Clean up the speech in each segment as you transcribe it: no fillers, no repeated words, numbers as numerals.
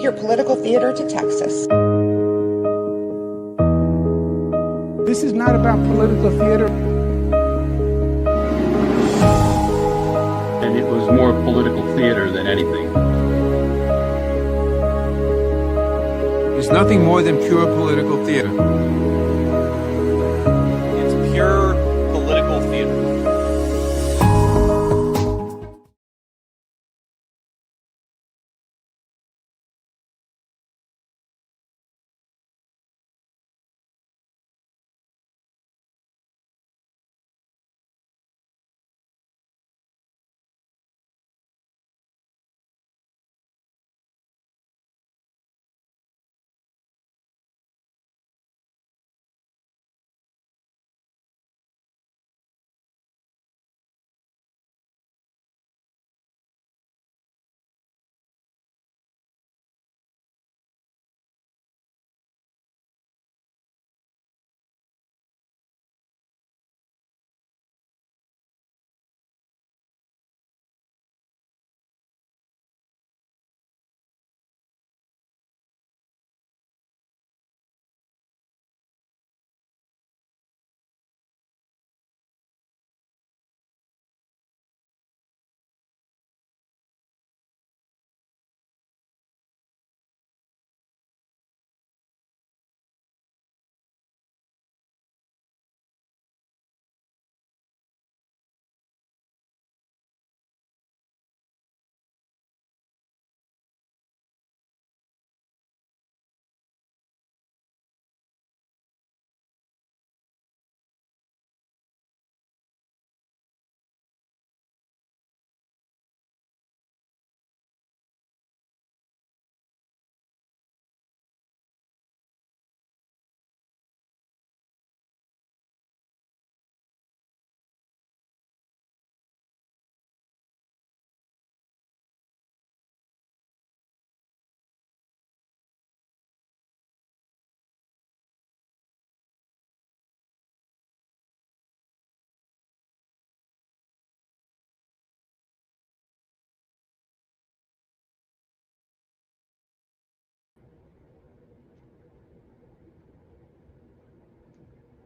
your political theater to Texas. This is not about political theater. And it was more political theater than anything. It's nothing more than pure political theater. It's pure political theater.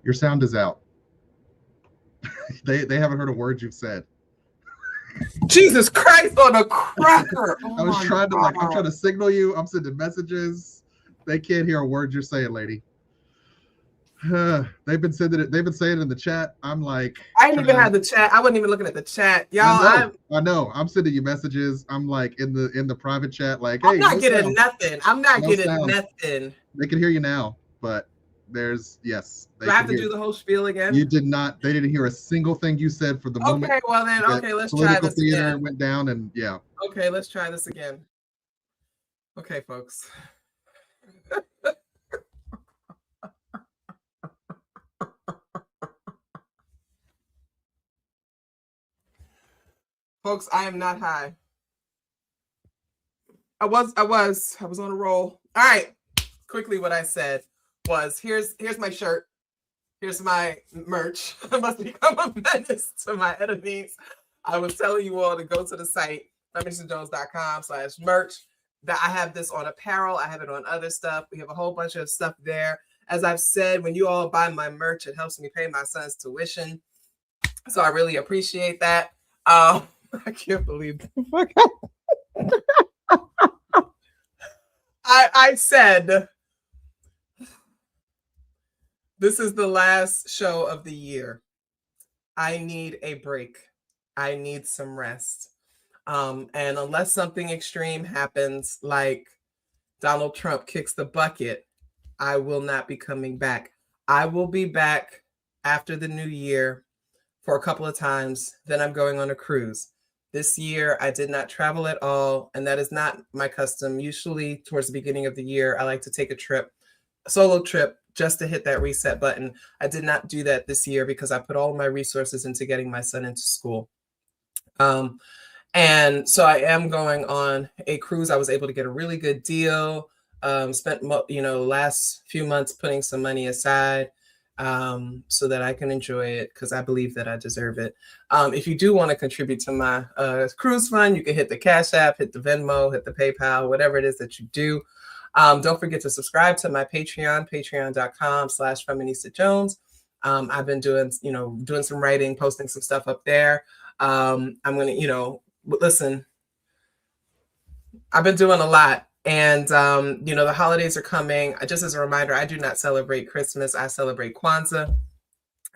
Your sound is out. They haven't heard a word you've said. Jesus Christ on a cracker! I was trying to I'm trying to signal you. I'm sending messages. They can't hear a word you're saying, lady. They've been sending it. They've been saying it in the chat. I'm like, I didn't even have the chat. I wasn't even looking at the chat, y'all. I know. I'm sending you messages. I'm like in the private chat, like, hey, I'm not getting nothing. I'm not getting nothing. They can hear you now, but there's yes. Do I have to do the whole spiel again? You did not. They didn't hear a single thing you said for the moment. Okay, well then, okay, let's try this theater again. Went down, and yeah. Okay, let's try this again. Okay, folks. Folks, I am not high. I was on a roll. All right. Quickly, what I said was, here's my shirt. Here's my merch. I must become a menace to my enemies. I was telling you all to go to the site, FemJones.com/merch. That I have this on apparel. I have it on other stuff. We have a whole bunch of stuff there. As I've said, when you all buy my merch, it helps me pay my son's tuition. So I really appreciate that. I can't believe the fuck. I said, this is the last show of the year. I need a break. I need some rest. And unless something extreme happens, like Donald Trump kicks the bucket, I will not be coming back. I will be back after the new year for a couple of times. Then I'm going on a cruise. This year, I did not travel at all, and that is not my custom. Usually, towards the beginning of the year, I like to take a solo trip, just to hit that reset button. I did not do that this year because I put all of my resources into getting my son into school. And so I am going on a cruise. I was able to get a really good deal. Spent last few months putting some money aside. so that I can enjoy it because I believe that I deserve it. If you do want to contribute to my cruise fund, you can hit the Cash App, hit the Venmo, hit the PayPal, whatever it is that you do. Don't forget to subscribe to my Patreon, patreon.com/FeministaJones. I've been doing some writing, posting some stuff up there. I'm going to, listen, I've been doing a lot. And, the holidays are coming. Just as a reminder, I do not celebrate Christmas. I celebrate Kwanzaa.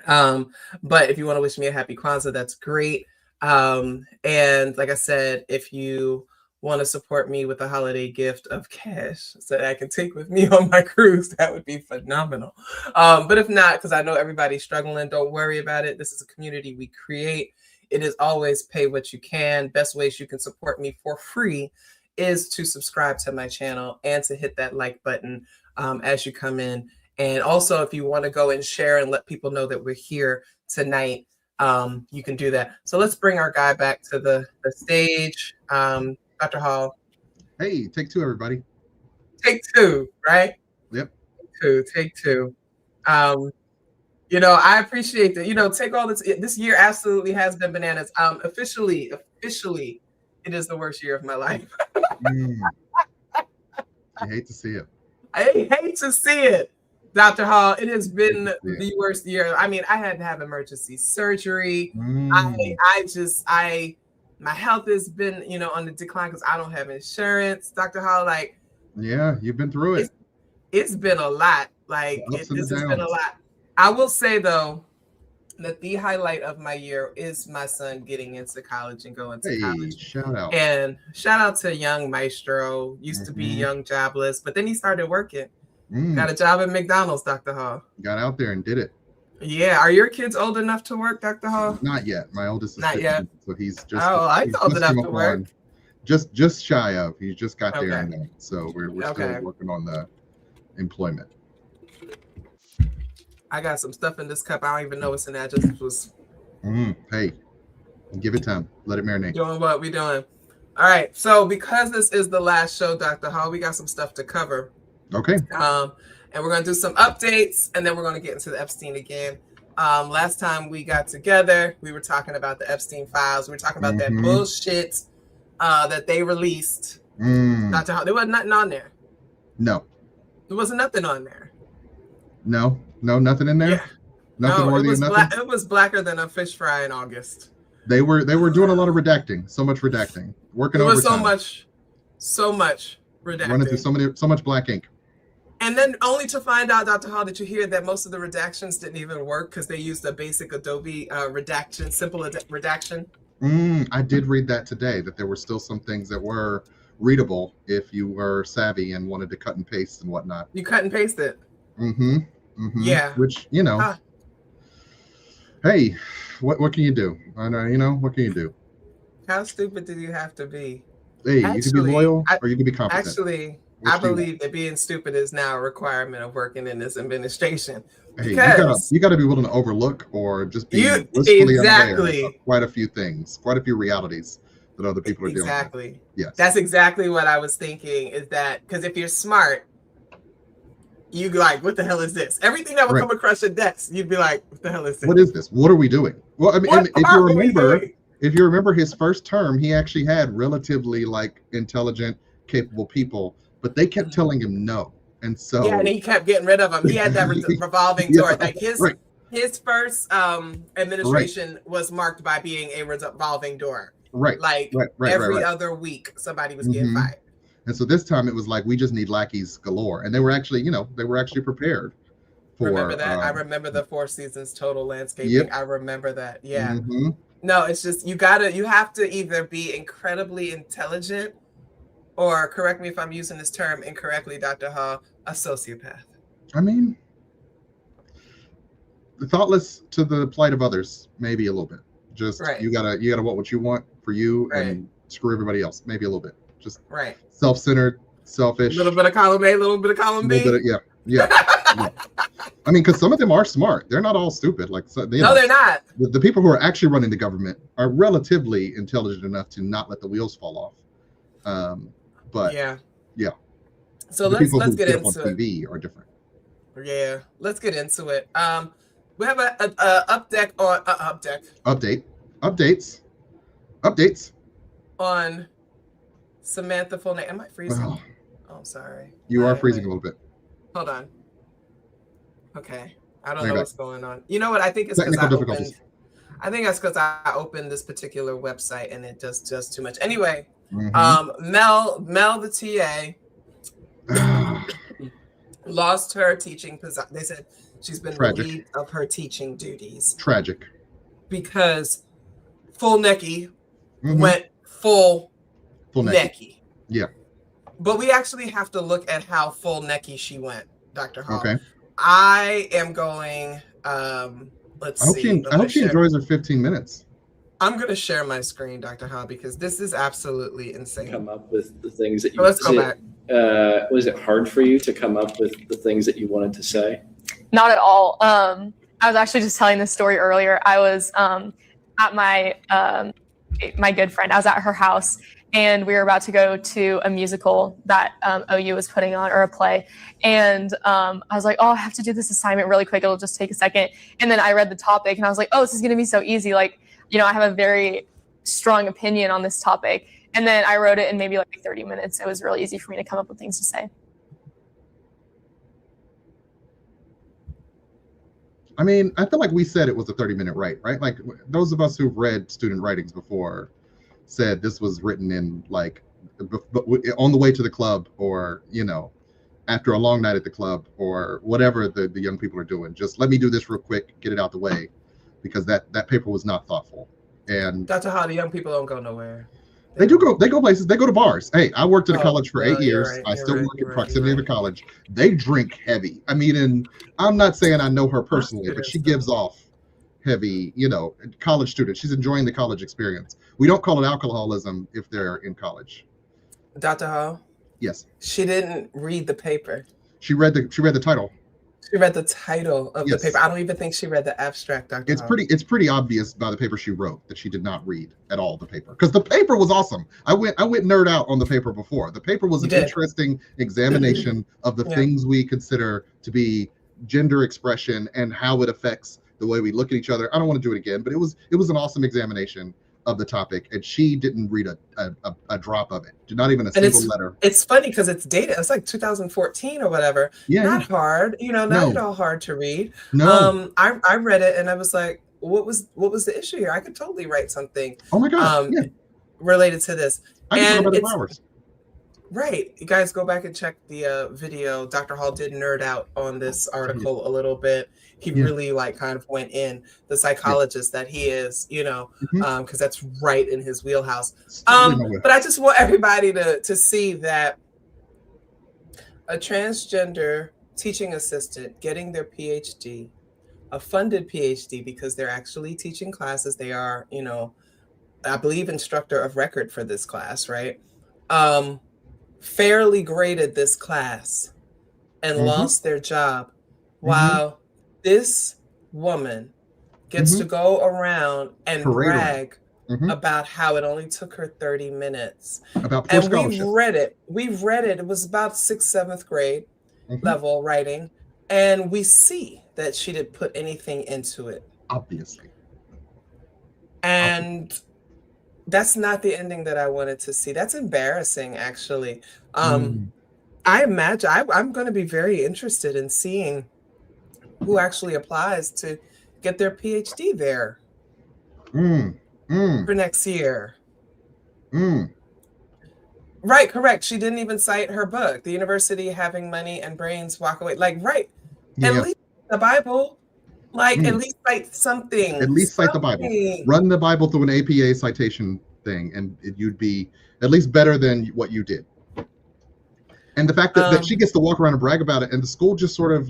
But if you want to wish me a happy Kwanzaa, that's great. And like I said, if you want to support me with a holiday gift of cash so that I can take with me on my cruise, that would be phenomenal. But if not, because I know everybody's struggling, don't worry about it. This is a community we create. It is always pay what you can. Best ways you can support me for free is to subscribe to my channel and to hit that like button as you come in. And also, if you want to go and share and let people know that we're here tonight, you can do that. So let's bring our guy back to the stage. Dr. Hall. Hey, take two, everybody. Take two, right? Yep. Take two. I appreciate that. Take all this. This year absolutely has been bananas. Officially, it is the worst year of my life. I hate to see it. I hate to see it, Dr. Hall. It has been the worst year. I mean, I had to have emergency surgery. My health has been, on the decline because I don't have insurance. Dr. Hall, yeah, you've been through it. It's been a lot. This has been a lot. I will say though, that the highlight of my year is my son getting into college and going to college. Shout out. And shout out to young Maestro. Used to be young jobless, but then he started working. Got a job at McDonald's, Dr. Hall. Got out there and did it. Yeah. Are your kids old enough to work, Dr. Hall? Not yet. My oldest is not 15, yet. So he's just he's old enough to work. Just shy of. He just got there and then. So we're still working on the employment. I got some stuff in this cup. I don't even know what's in that. Just was. Hey, give it time. Let it marinate. Doing what we doing. All right. So because this is the last show, Dr. Hall, we got some stuff to cover. Okay. And we're going to do some updates, and then we're going to get into the Epstein again. Last time we got together, we were talking about the Epstein files. We were talking about that bullshit that they released. Dr. Hall, there wasn't nothing on there. No. There wasn't nothing on there. No, nothing in there. Yeah. Nothing worthy of nothing. It was blacker than a fish fry in August. They were doing a lot of redacting. So much redacting. Working overtime. So much redacting. Running through so much black ink. And then only to find out, Dr. Hall, that you hear that most of the redactions didn't even work because they used a basic Adobe redaction, simple redaction. I did read that today, that there were still some things that were readable if you were savvy and wanted to cut and paste and whatnot. You cut and paste it. Yeah. Which, hey, what can you do? I know, what can you do? How stupid do you have to be? Hey, you can be loyal or you can be competent. Actually, I believe that being stupid is now a requirement of working in this administration. Hey, you got to be willing to overlook or just be blissfully unaware of quite a few things, quite a few realities that other people are dealing with. Exactly. Yes. That's exactly what I was thinking, is that because if you're smart, you like, what the hell is this? Everything that would come across your desk, you'd be like, what the hell is this? What is this? What are we doing? Well, I mean, if you remember his first term, he actually had relatively intelligent, capable people, but they kept telling him no. And so and he kept getting rid of them. He had that revolving door. Like his first administration was marked by being a revolving door. Every other week, somebody was getting fired. And so this time it was like, we just need lackeys galore. And they were actually, prepared for. Remember that? I remember the 4 Seasons Total Landscaping. I remember that. Yeah. No, it's just, you have to either be incredibly intelligent or, correct me if I'm using this term incorrectly, Dr. Hall, a sociopath. I mean, thoughtless to the plight of others, maybe a little bit. Just, you gotta want what you want for you and screw everybody else, maybe a little bit. Just self-centered, selfish. A little bit of column A, a little bit of column B. Yeah. I mean, because some of them are smart. They're not all stupid. No, they're not. The people who are actually running the government are relatively intelligent enough to not let the wheels fall off. But yeah. So let's get into TV are different. Yeah, let's get into it. We have a Updates. on Samantha full name. Am I freezing? Oh, Oh, sorry. you are freezing a little bit. Hold on. Okay, I don't Maybe know what's going on. You know what? I think it's because technical difficulties. I think that's because I opened this particular website and it just does too much. Anyway, Mm-hmm. Mel the TA lost her teaching position. They said she's been relieved of her teaching duties. Tragic. Because full necky went full necky. Yeah. But we actually have to look at how full necky she went, Dr. Hall. Okay. I am going, let's see. I hope she enjoys her 15 minutes. I'm going to share my screen, Dr. Hall, because this is absolutely insane. Come up with the things that you let's go back. Was it hard for you to come up with the things that you wanted to say? Not at all. I was actually just telling this story earlier. I was at my good friend. I was at her house, and we were about to go to a musical that OU was putting on, or a play. And I was like, oh, I have to do this assignment really quick. It'll just take a second. And then I read the topic, and I was like, oh, this is going to be so easy. Like, I have a very strong opinion on this topic. And then I wrote it in maybe like 30 minutes. It was really easy for me to come up with things to say. I mean, I feel like we said it was a 30-minute write, right? Like those of us who've read student writings before said this was written in like on the way to the club, or after a long night at the club, or whatever the young people are doing. Just let me do this real quick, get it out the way, because that paper was not thoughtful. And Dr. How the young people don't go nowhere. They go places. They go to bars. Hey, I worked at a college for 8 years. Right, I still work in proximity of a college. They drink heavy. I mean, and I'm not saying I know her personally, but she gives off heavy, college students. She's enjoying the college experience. We don't call it alcoholism if they're in college. Dr. Hall? Yes. She didn't read the paper. She read the title. She read the title of the paper. I don't even think she read the abstract, Dr. Hall. It's pretty obvious by the paper she wrote that she did not read at all the paper, because the paper was awesome. I went nerd out on the paper before. The paper was an interesting examination of the things we consider to be gender expression and how it affects the way we look at each other. I don't want to do it again, but it was an awesome examination of the topic, and she didn't read a drop of it. Not even a single letter. It's funny because it's dated. It's like 2014 or whatever. Yeah. Not hard, not at all hard to read. No. I read it and I was like, what was the issue here? I could totally write something. Oh my gosh. Related to this. I can talk about hours. Right. You guys go back and check the video. Dr. Hall did nerd out on this article a little bit. He really kind of went in, the psychologist that he is, because that's right in his wheelhouse. But I just want everybody to see that a transgender teaching assistant getting their PhD, a funded PhD, because they're actually teaching classes. They are, I believe, instructor of record for this class, right? Fairly graded this class and lost their job. Wow. This woman gets to go around and brag about how it only took her 30 minutes. And we've read it. It was about 6th, 7th grade level writing. And we see that she didn't put anything into it. Obviously. And that's not the ending that I wanted to see. That's embarrassing, actually. I imagine I'm going to be very interested in seeing who actually applies to get their PhD there for next year. Right, correct. She didn't even cite her book, The University Having Money and Brains Walk Away. At least the Bible. At least cite something. At least cite the Bible. Run the Bible through an APA citation thing, and you'd be at least better than what you did. And the fact that she gets to walk around and brag about it, and the school just sort of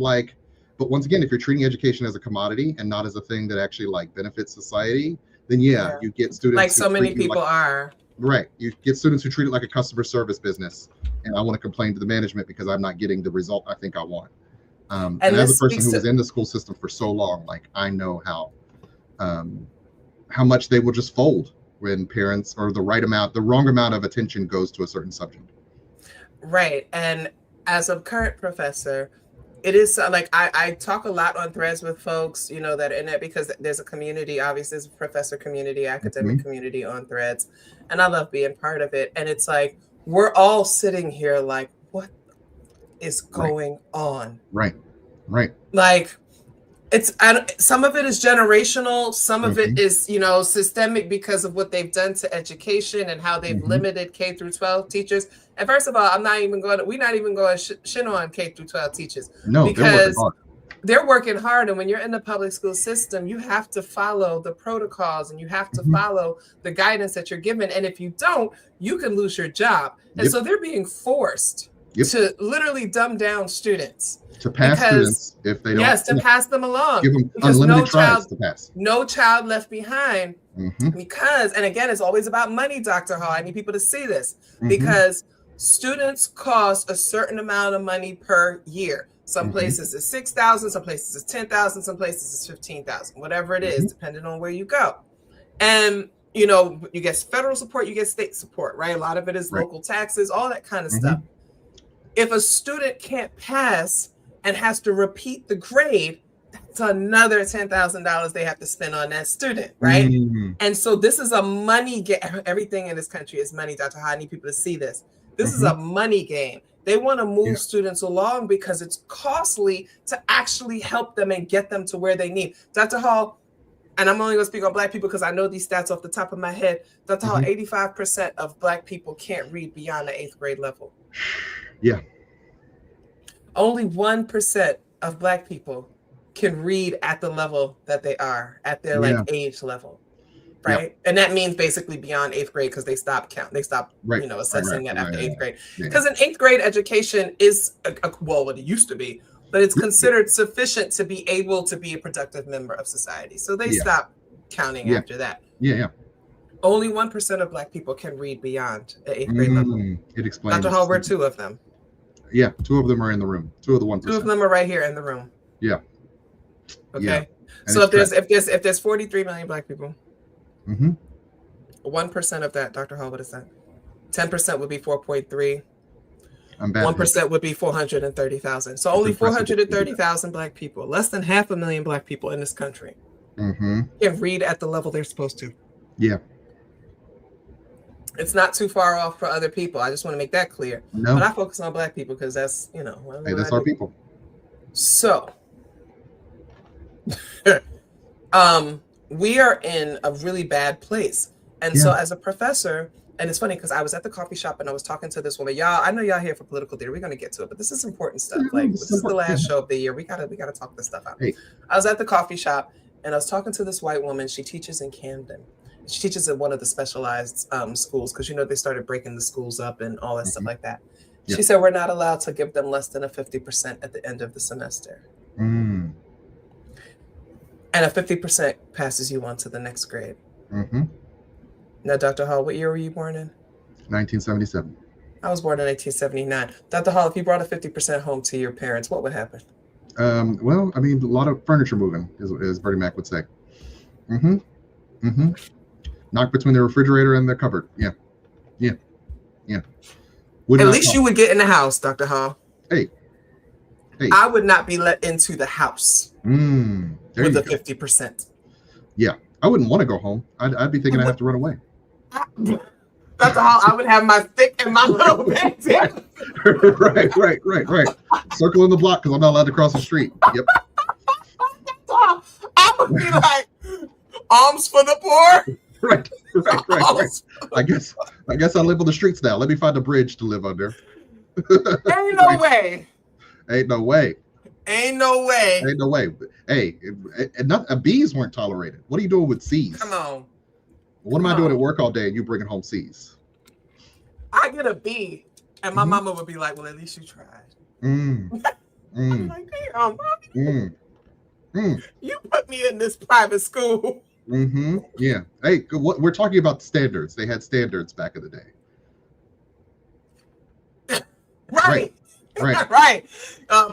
but once again, if you're treating education as a commodity and not as a thing that actually benefits society, then you get students like so many people are. Right. You get students who treat it like a customer service business, and I want to complain to the management because I'm not getting the result I think I want. And as a person who was in the school system for so long, I know how much they will just fold when parents or the wrong amount of attention goes to a certain subject. Right. And as a current professor, it is like I talk a lot on threads with folks, you know, that are in it because there's a community, obviously there's a professor community, academic community on threads, and I love being part of it. And it's like we're all sitting here like, what is going on? Right. Like some of it is generational, some of it is, you know, systemic because of what they've done to education and how they've limited K through 12 teachers. And first of all, we're not even going to shit on K through 12 teachers. No, because they're working hard. And when you're in the public school system, you have to follow the protocols and you have to follow the guidance that you're given. And if you don't, you can lose your job. And so they're being forced to literally dumb down students. To pass students if they don't. Yes, to pass them along. Give them unlimited tries to pass. No child left behind. Because, and again, it's always about money, Dr. Hall. I need people to see this. Because students cost a certain amount of money per year. Some places is 6,000, some places is 10,000, some places is 15,000, whatever it is, depending on where you go. And, you know, you get federal support, you get state support, right? A lot of it is local taxes, all that kind of stuff. If a student can't pass and has to repeat the grade, that's another $10,000 they have to spend on that student, right? And so this is a money game. Everything in this country is money, Dr. Hall. I need people to see this. This is a money game. They want to move students along because it's costly to actually help them and get them to where they need. Dr. Hall, and I'm only going to speak on Black people because I know these stats off the top of my head. Dr. Hall, 85% of Black people can't read beyond the 8th grade level. Yeah. Only 1% of Black people can read at the level that they are, at their like age level, right? And that means basically beyond 8th grade because they stop counting, they stop, you know, assessing it after 8th grade. Because an 8th grade education is, well, what it used to be, but it's considered sufficient to be able to be a productive member of society. So they stop counting after that. Only 1% of Black people can read beyond the 8th grade level. It explains. Dr. Hall, we're 2 of them. Yeah, 2 of them are in the room. 2 of the 1%. 2 of them are right here in the room. Yeah. Okay. So if there's 43 million Black people, 1% of that, Dr. Hall, what is that? 10% would be 4.3. 1% would be 430,000. So only 430,000 Black people, less than 500,000 Black people in this country, can read at the level they're supposed to. Yeah. It's not too far off for other people. I just want to make that clear. No. But I focus on Black people because that's, you know. Hey, that's our people. So, we are in a really bad place. And so as a professor, and it's funny because I was at the coffee shop and I was talking to this woman. Y'all, I know y'all here for political theater. We're going to get to it, but this is important stuff. Like, this is the last show of the year. We gotta talk this stuff out. Hey. I was at the coffee shop and I was talking to this white woman. She teaches in Camden. She teaches at one of the specialized schools because, you know, they started breaking the schools up and all that stuff like that. She said, we're not allowed to give them less than a 50% at the end of the semester. And a 50% passes you on to the next grade. Now, Dr. Hall, what year were you born in? 1977. I was born in 1979. Dr. Hall, if you brought a 50% home to your parents, what would happen? Well, I mean, a lot of furniture moving, as Bertie Mac would say. Knock between the refrigerator and the cupboard. Yeah. At least you would get in the house, Dr. Hall. Hey. I would not be let into the house with the 50%. Yeah, I wouldn't want to go home. I'd be thinking I have to run away. Dr. Hall, I would have my stick and my little bag. Right. Circling the block because I'm not allowed to cross the street. Yep. I would be like, alms for the poor. Right. I guess I live on the streets now. Let me find a bridge to live under. Ain't no way. Ain't no way. Hey, B's weren't tolerated. What are you doing with C's? Come on. What am I doing at work all day and you bringing home C's? I get a B, and my mama would be like, well, at least you tried. I'm like, damn, mommy. You put me in this private school. Yeah. Hey, we're talking about standards. They had standards back in the day. Right.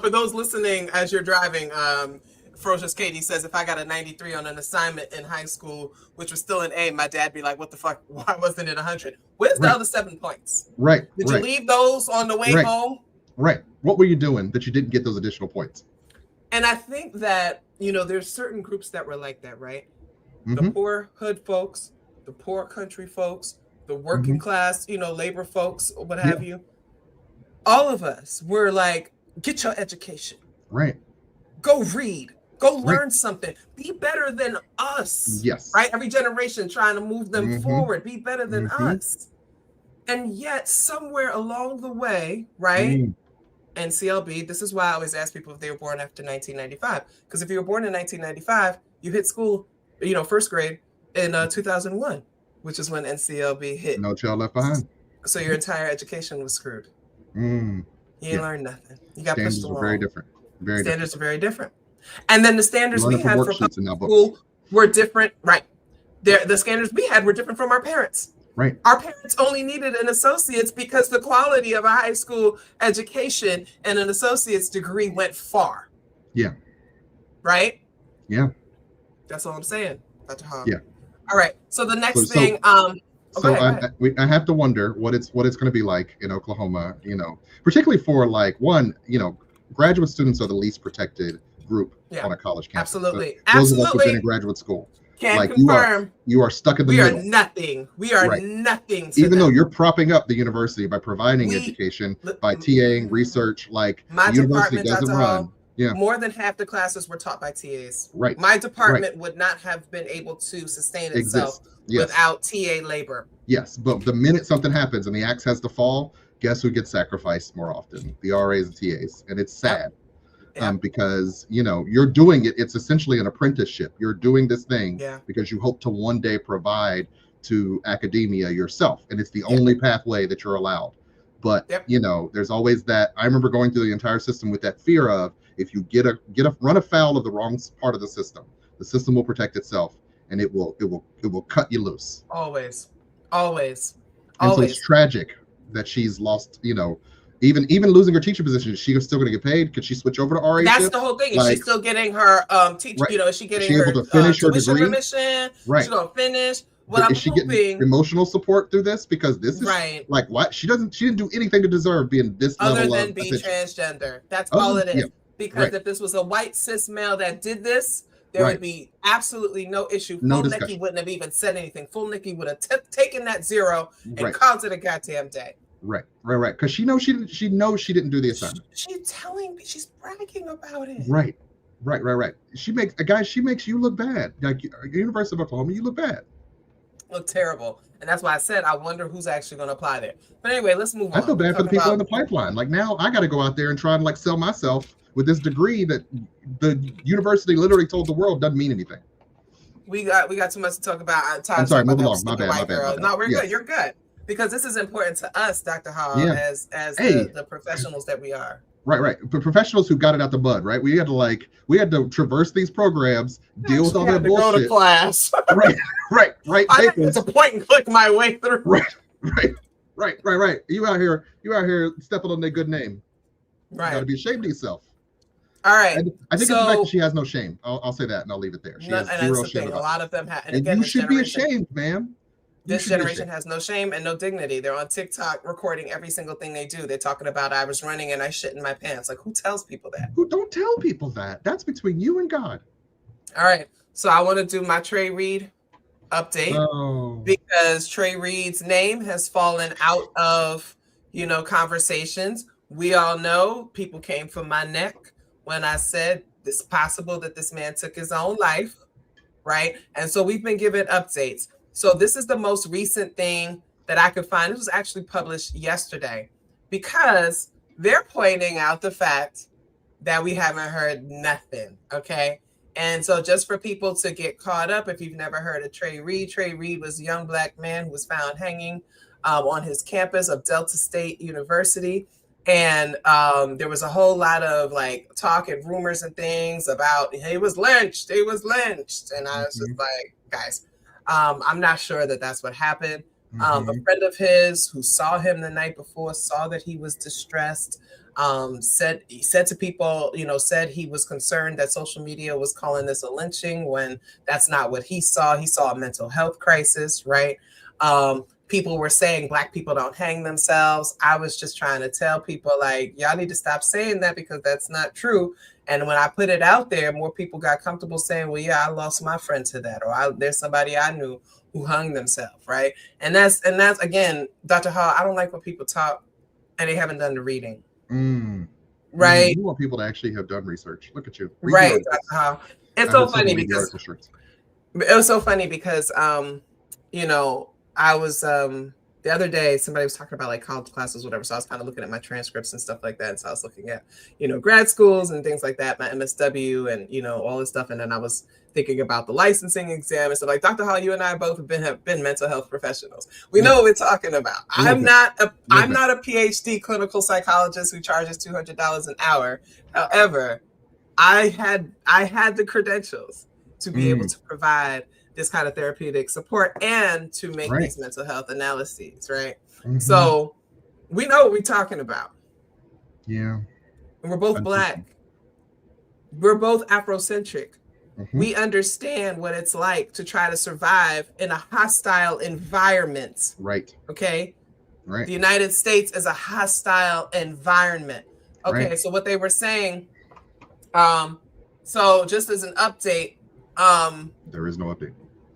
For those listening as you're driving, Ferocious Katie says, if I got a 93 on an assignment in high school, which was still an A, my dad be like, what the fuck? Why wasn't it 100? Where's the other 7 points? Right. Did you leave those on the way home? Right. What were you doing that you didn't get those additional points? And I think that, there's certain groups that were like that, right? Mm-hmm. The poor hood folks, the poor country folks, the working class, labor folks, what have you. All of us were like, get your education. Right. Go read. Go learn something. Be better than us. Yes. Right? Every generation trying to move them forward. Be better than us. And yet, somewhere along the way, right? NCLB, this is why I always ask people if they were born after 1995. Because if you were born in 1995, you hit school, first grade in 2001, which is when NCLB hit. No Child Left Behind. So your entire education was screwed. You ain't learned nothing. You got pushed along. Very different. Standards are very different. And then the standards we had for public school were different. Right. The standards we had were different from our parents. Right. Our parents only needed an associate's because the quality of a high school education and an associate's degree went far. Yeah. Right? Yeah. That's all I'm saying, Dr. Hall. Yeah. All right. So the next thing, go ahead. I have to wonder what it's going to be like in Oklahoma, particularly for graduate students are the least protected group on a college campus. Absolutely. So those of us who've been in graduate school. Can confirm. You are stuck in the middle. We are nothing. We are nothing. Even though you're propping up the university by providing education, by TAing, research, like my the university doesn't run. More than half the classes were taught by TAs. Right. My department would not have been able to sustain itself without TA labor. Yes, but the minute something happens and the axe has to fall, guess who gets sacrificed more often? The RAs and TAs, and it's sad. Because you're doing it. It's essentially an apprenticeship. You're doing this thing because you hope to one day provide to academia yourself, and it's the only pathway that you're allowed. But there's always that. I remember going through the entire system with that fear of if you run afoul of the wrong part of the system will protect itself, and it will cut you loose. Always. So it's tragic that she's lost. Even losing her teacher position, is she still going to get paid? Could she switch over to RA? That's the whole thing. Is she still getting her teacher? Is she getting her able to finish her degree? Remission? Right. She's gonna finish. Is she getting emotional support through this? Because this is like what she didn't do anything to deserve being this level other than being transgender. That's all it is. Because if this was a white cis male that did this, there would be absolutely no issue. Full Nikki wouldn't have even said anything. Full Nikki would have taken that 0 and called it a goddamn day. Right. Because she knows she didn't do the assignment. She's telling me, she's bragging about it. Right. She makes you look bad. Like University of Oklahoma, you look bad. Look terrible. And that's why I said I wonder who's actually going to apply there. But anyway, let's move on. I feel bad for the people in the pipeline. Like now I got to go out there and try and sell myself with this degree that the university literally told the world doesn't mean anything. We got too much to talk about. I'm sorry, move along. My bad. No, we're good. You're good. Because this is important to us, Dr. Hall, as the professionals that we are. Right. But professionals who got it out the bud, right? We had to traverse these programs, deal with all that bullshit. Go to class. right. I had to point and click my way through. Right. You out here stepping on their good name. Right. You got to be ashamed of yourself. All right. I think it's the fact that she has no shame. I'll say that and I'll leave it there. She has zero shame. A lot of them have. And again, you should be ashamed, ma'am. This generation has no shame and no dignity. They're on TikTok recording every single thing they do. They're talking about I was running and I shit in my pants. Like, who tells people that? Who don't tell people that? That's between you and God. All right. So I want to do my Trey Reed update because Trey Reed's name has fallen out of, conversations. We all know people came from my neck when I said it's possible that this man took his own life, right? And so we've been given updates. So this is the most recent thing that I could find. This was actually published yesterday because they're pointing out the fact that we haven't heard nothing, okay? And so just for people to get caught up, if you've never heard of Trey Reed was a young Black man who was found hanging on his campus of Delta State University. And there was a whole lot of talk and rumors and things about he was lynched. And I was just like, guys, I'm not sure that that's what happened. A friend of his who saw him the night before saw that he was distressed. Said to people, said he was concerned that social media was calling this a lynching when that's not what he saw. He saw a mental health crisis, right? people were saying Black people don't hang themselves. I was just trying to tell people, like, y'all need to stop saying that because that's not true. And when I put it out there, more people got comfortable saying, well, yeah, I lost my friend to that, or there's somebody I knew who hung themselves, right? And that's again, Dr. Hall, I don't like when people talk and they haven't done the reading. Right? You want people to actually have done research. Look at you. Right, Dr. Hall. It's so funny because it was so funny because you know, I was the other day somebody was talking about like college classes, whatever. So I was kind of looking at my transcripts and stuff like that. And so I was looking at, you know, grad schools and things like that, my MSW and, you know, all this stuff. And then I was thinking about the licensing exam. And so like, Dr. Hall, you and I both have been mental health professionals. We know what we're talking about. I'm not a PhD clinical psychologist who charges $200 an hour. However, I had the credentials to be able to provide this kind of therapeutic support and to make these mental health analyses, right? So we know what we're talking about. Yeah. And we're both Black. We're both Afrocentric. We understand what it's like to try to survive in a hostile environment. Right. Okay. Right. The United States is a hostile environment. Okay. So what they were saying, so just as an update, there is no update.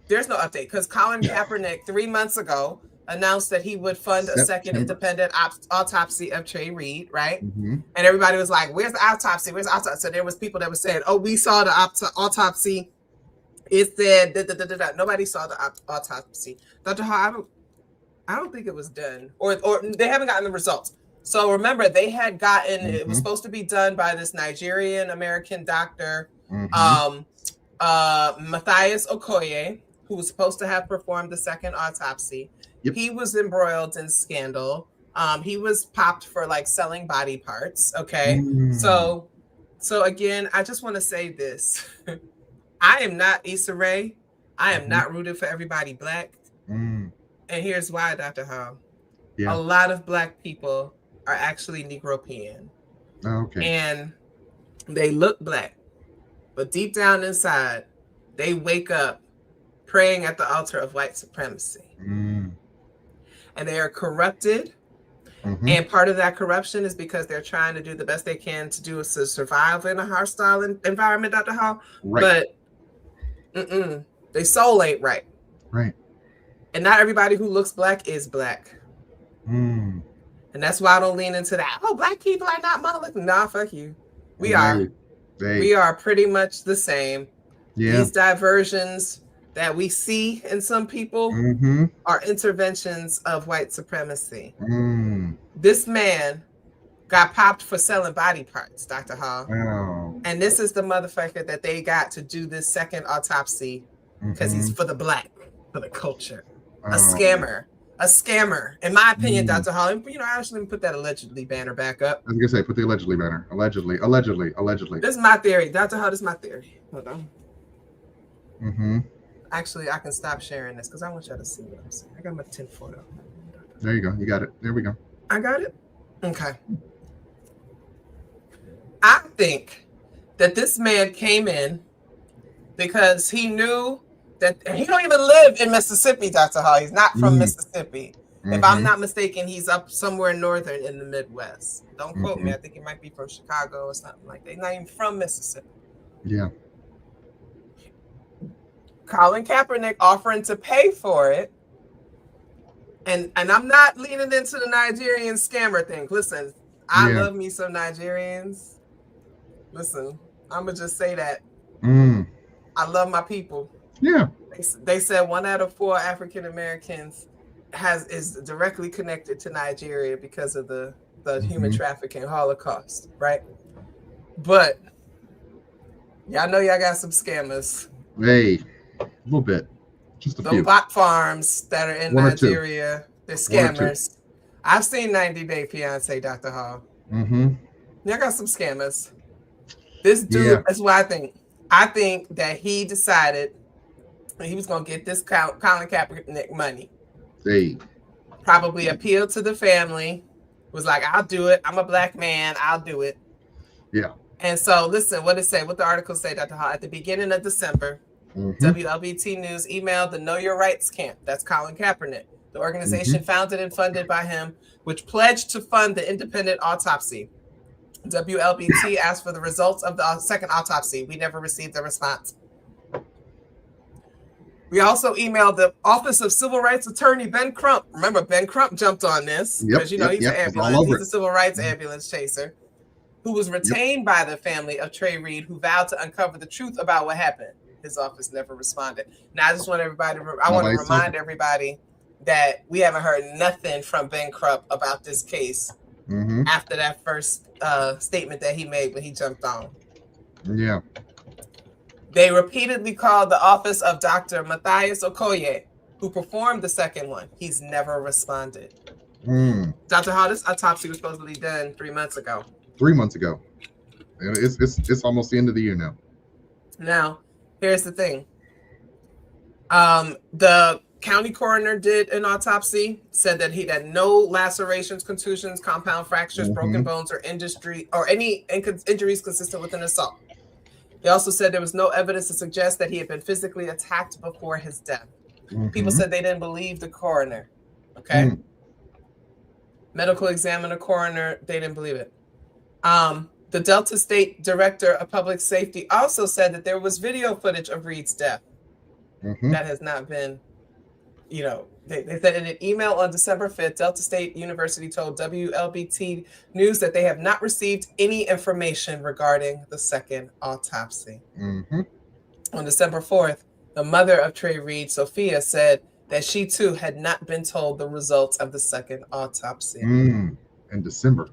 There's no update because Colin Kaepernick 3 months ago announced that he would fund a second independent autopsy of Trey Reed, right? And everybody was like, where's the autopsy? Where's the autopsy? So there was people that were saying, oh, we saw the autopsy. It said, nobody saw the autopsy. Dr. Hall, I don't think it was done or they haven't gotten the results. So remember, they had gotten, it was supposed to be done by this Nigerian American doctor, Matthias Okoye, who was supposed to have performed the second autopsy. He was embroiled in scandal. He was popped for like selling body parts. Okay. So again, I just want to say this. I am not Issa Rae. I am not rooted for everybody Black. And here's why, Dr. Hall. A lot of Black people are actually Negropean. And they look Black. But deep down inside, they wake up praying at the altar of white supremacy. And they are corrupted. And part of that corruption is because they're trying to do the best they can to survive in a hostile environment, Dr. Hall. But their soul ain't right. And not everybody who looks Black is Black. And that's why I don't lean into that. Oh, Black people are not monolithic. Nah, fuck you. We are. We are pretty much the same. These diversions that we see in some people are interventions of white supremacy. This man got popped for selling body parts, Dr. Hall. And this is the motherfucker that they got to do this second autopsy because he's for the Black, for the culture. A scammer. In my opinion, Dr. Hall, you know, I actually put that allegedly banner back up. I was gonna say, put the allegedly banner. Allegedly. This is my theory. Dr. Hall, this is my theory. Hold on. Actually, I can stop sharing this because I want y'all to see what I'm saying. I got my 10 photo. There you go. You got it. There we go. I got it? Okay. I think that this man came in because he knew that he don't even live in Mississippi, Dr. Hall. He's not from Mississippi. If I'm not mistaken, he's up somewhere northern in the Midwest. Don't quote me. I think he might be from Chicago or something like that. He's not even from Mississippi. Colin Kaepernick offering to pay for it. And I'm not leaning into the Nigerian scammer thing. Listen, I love me some Nigerians. Listen, I'm going to just say that. I love my people. They said 1 out of 4 African Americans is directly connected to Nigeria because of the human trafficking Holocaust, right? But y'all know y'all got some scammers. A little bit. Just a few. Those bot farms that are in Nigeria, they're scammers. I've seen 90 Day Fiance, Dr. Hall. Y'all got some scammers. This dude, that's what I think. I think that he decided he was going to get this Colin Kaepernick money. Probably appealed to the family. Was like, I'll do it. I'm a Black man. I'll do it. And so, listen, what the article say, Dr. Hall? At the beginning of December, WLBT News emailed the Know Your Rights camp. That's Colin Kaepernick. the organization founded and funded by him, which pledged to fund the independent autopsy. WLBT asked for the results of the second autopsy. We never received a response. We also emailed the Office of Civil Rights Attorney Ben Crump. Remember, Ben Crump jumped on this because he's an ambulance. He's a civil rights ambulance chaser who was retained by the family of Trey Reed, who vowed to uncover the truth about what happened. His office never responded. Now, I just want everybody to remind everybody that we haven't heard nothing from Ben Crump about this case after that first statement that he made when he jumped on. Yeah. They repeatedly called the office of Dr. Matthias Okoye, who performed the second one. He's never responded. Dr. Hall, this autopsy was supposedly done 3 months ago. 3 months ago. And it's almost the end of the year now. Now, here's the thing. The county coroner did an autopsy, said that he had no lacerations, contusions, compound fractures, broken bones, or any injuries consistent with an assault. They also said there was no evidence to suggest that he had been physically attacked before his death. People said they didn't believe the coroner. Okay. Medical examiner, coroner, they didn't believe it. The Delta State Director of Public Safety also said that there was video footage of Reed's death. That has not been, they said in an email on December 5th, Delta State University told WLBT News that they have not received any information regarding the second autopsy. On December 4th, the mother of Trey Reed, Sophia, said that she too had not been told the results of the second autopsy. In December.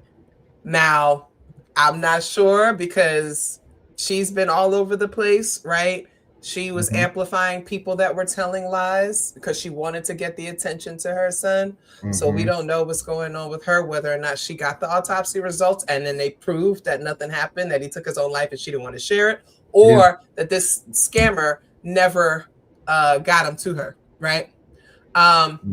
Now, I'm not sure because she's been all over the place, right? She was amplifying people that were telling lies because she wanted to get the attention to her son. So we don't know what's going on with her, whether or not she got the autopsy results and then they proved that nothing happened, that he took his own life and she didn't want to share it, or that this scammer never got him to her, right?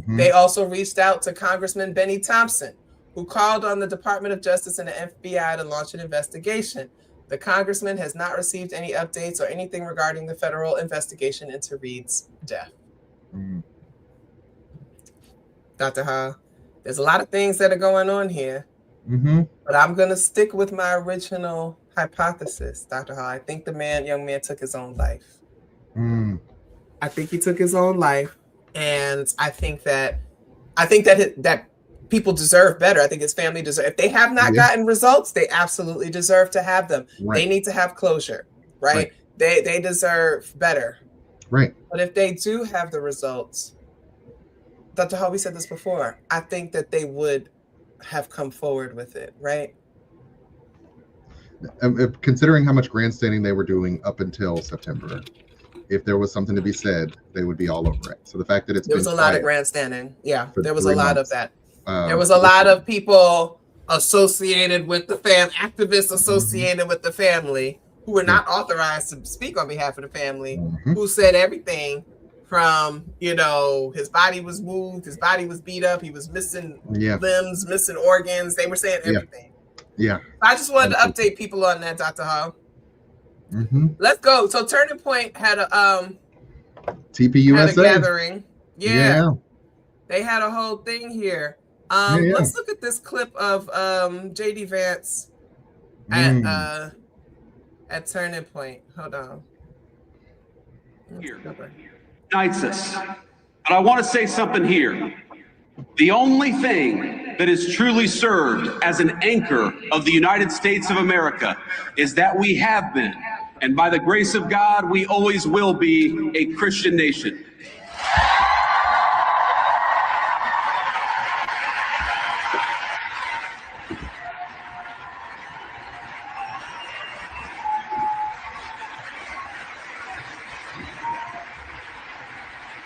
They also reached out to Congressman Benny Thompson, who called on the Department of Justice and the FBI to launch an investigation. The congressman has not received any updates or anything regarding the federal investigation into Reed's death. Dr. Ha, there's a lot of things that are going on here, but I'm going to stick with my original hypothesis, Dr. Ha. I think the young man took his own life. I think he took his own life, and I think that people deserve better. I think his family deserves. If they have not gotten results, they absolutely deserve to have them. They need to have closure, right? They deserve better. Right. But if they do have the results, Dr. Hall, we said this before, I think that they would have come forward with it, right? Considering how much grandstanding they were doing up until September, if there was something to be said, they would be all over it. So the fact that there was a lot of grandstanding. Yeah, there was a lot of that. There was a lot of people associated with the activists associated with the family who were not authorized to speak on behalf of the family, who said everything from, his body was moved, his body was beat up, he was missing limbs, missing organs. They were saying everything. I just wanted to update people on that, Dr. Hall. Let's go. So Turning Point had a TPUSA had a gathering. They had a whole thing here. Let's look at this clip of JD Vance at Turning Point. Hold on. Unites us. But I want to say something here. The only thing that has truly served as an anchor of the United States of America is that we have been, and by the grace of God, we always will be, a Christian nation.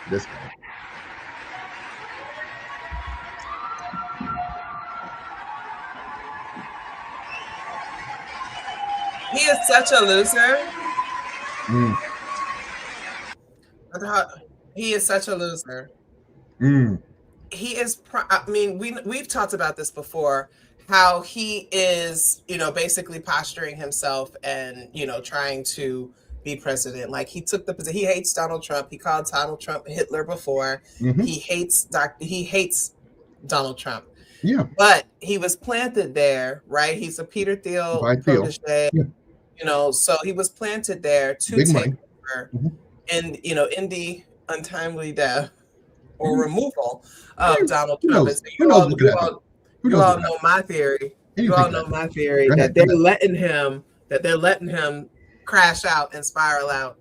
This guy. He is such a loser. He is such a loser. He is. We've talked about this before. How he is, basically posturing himself and trying to be president. Like he took the position. He hates Donald Trump. He called Donald Trump Hitler before. He hates Donald Trump. Yeah. But he was planted there, right? He's a Peter Thiel protege. Yeah. You know, so he was planted there to Big take money. over and, you know, in the untimely death or removal of Donald Trump. And so you all know my theory. You all know my theory that they're letting him crash out and spiral out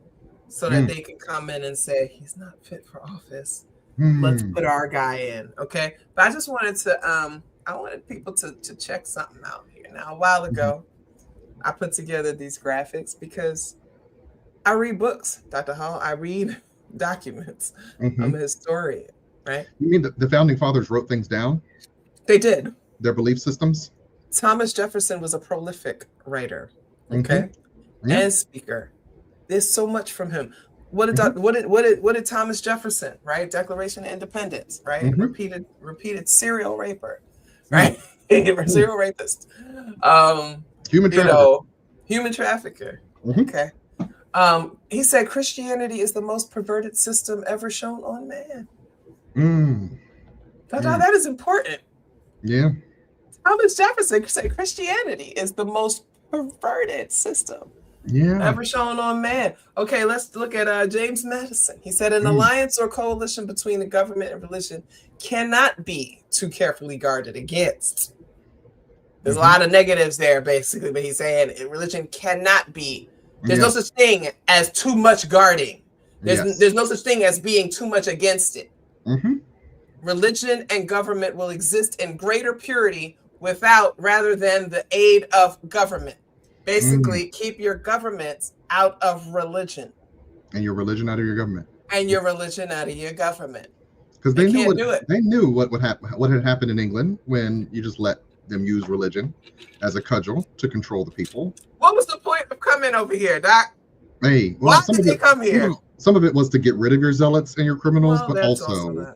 so that they can come in and say he's not fit for office. Let's put our guy in. Okay. But I just wanted to I wanted people to check something out here. Now, a while ago, I put together these graphics because I read books, Dr. Hall. I read documents. I'm a historian, right? You mean the founding fathers wrote things down? They did. Their belief systems? Thomas Jefferson was a prolific writer, okay, and speaker. There's so much from him. What did Thomas Jefferson, right? Declaration of Independence, right? Repeated serial raper, right? Serial rapist. Human trafficker. Human trafficker. Okay. He said Christianity is the most perverted system ever shown on man. That is important. Yeah. Thomas Jefferson said Christianity is the most perverted system ever shown on man. Okay, let's look at James Madison. He said an alliance or coalition between the government and religion cannot be too carefully guarded against. There's a lot of negatives there, basically, but he's saying religion cannot be. There's no such thing as too much guarding. There's no such thing as being too much against it. Religion and government will exist in greater purity rather than the aid of government. Basically, keep your governments out of religion. And your religion out of your government. And your religion out of your government. Because they knew what had happened in England when you just let them use religion as a cudgel to control the people. What was the point of coming over here, Doc? Hey, why did they come here? You know, some of it was to get rid of your zealots and your criminals, but also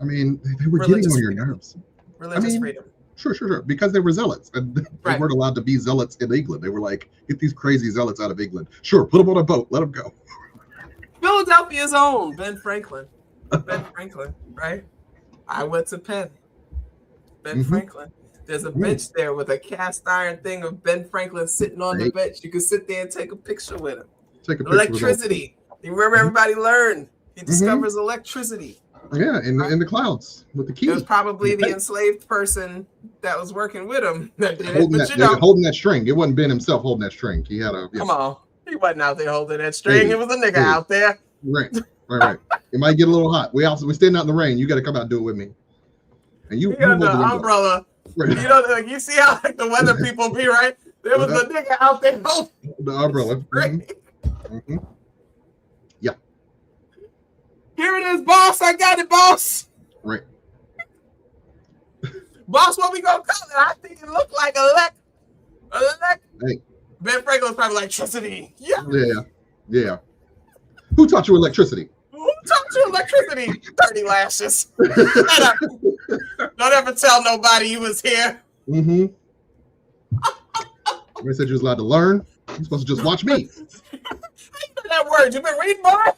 I mean, they were getting on your nerves. Religious freedom. Sure. Because they were zealots. And they weren't allowed to be zealots in England. They were like, get these crazy zealots out of England. Sure, put them on a boat. Let them go. Philadelphia's own Ben Franklin. Right? I went to Penn. Ben Franklin. There's a bench there with a cast iron thing of Ben Franklin sitting on the bench. You can sit there and take a picture with him. Electricity. You remember everybody learned. He discovers electricity. Yeah, in the clouds with the key. It was probably the enslaved person that was working with him that did holding that string. It wasn't Ben himself holding that string. He had a Come on. He wasn't out there holding that string. It was a nigga out there. Right. It might get a little hot. We stand out in the rain. You got to come out and do it with me. And you got the umbrella. Right. You know, like, you see how the weather people be, right? There was a nigga out there holding the umbrella. Yeah. Here it is, boss. I got it, boss. Right. Boss, what we gonna call it? I think it looked like elect. Hey. Ben Franklin was probably electricity. Yeah. Who taught you electricity? Who taught you electricity? 30 lashes. Don't ever tell nobody you was here. They said you was allowed to learn. You're supposed to just watch me. How you know that word? You been reading, boy?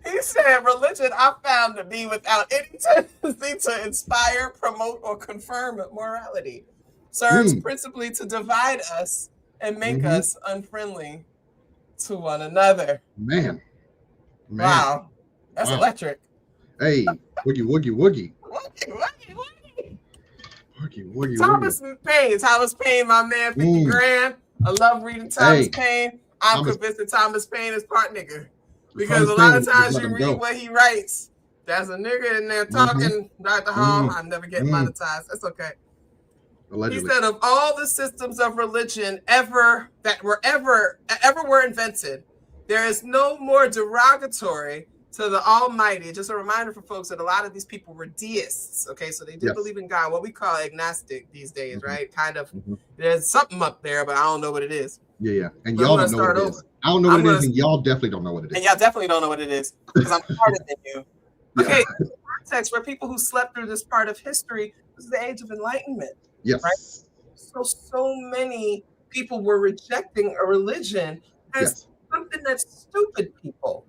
He said, religion I found to be without any tendency to inspire, promote, or confirm morality. Serves principally to divide us and make us unfriendly to one another. Man. Wow. That's electric. Hey, woogie. Woogie. Thomas Paine, my man, 50 grand. I love reading Thomas Paine. I'm convinced that Thomas Paine is part nigger. Because a lot of times you read what he writes, there's a nigga in there talking, Dr. Hall, I'm never getting monetized. That's okay. Allegedly. He said of all the systems of religion ever were invented, there is no more derogatory to the Almighty. Just a reminder for folks that a lot of these people were deists. Okay, so they did believe in God, what we call agnostic these days, right? Kind of. There's something up there, but I don't know what it is. Yeah. And y'all don't know what it is. I don't know what it is, and y'all definitely don't know what it is. And y'all definitely don't know what it is because I'm smarter than you. Okay, in context where people who slept through this part of history was the Age of Enlightenment. Yes. Right? So many people were rejecting a religion as something that stupid people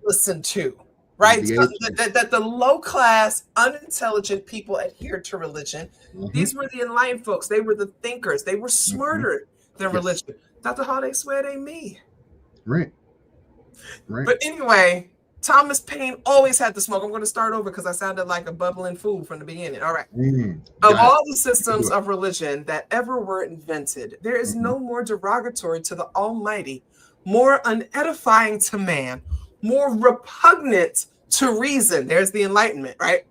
listen to, right? That the low class, unintelligent people adhered to religion. These were the enlightened folks. They were the thinkers. They were smarter than religion. Dr. Hall, they swear they me. Right. But anyway, Thomas Paine always had the smoke. I'm going to start over because I sounded like a bubbling fool from the beginning. All right. Of all the systems of religion that ever were invented, there is no more derogatory to the Almighty, more unedifying to man, more repugnant to reason. There's the Enlightenment, right?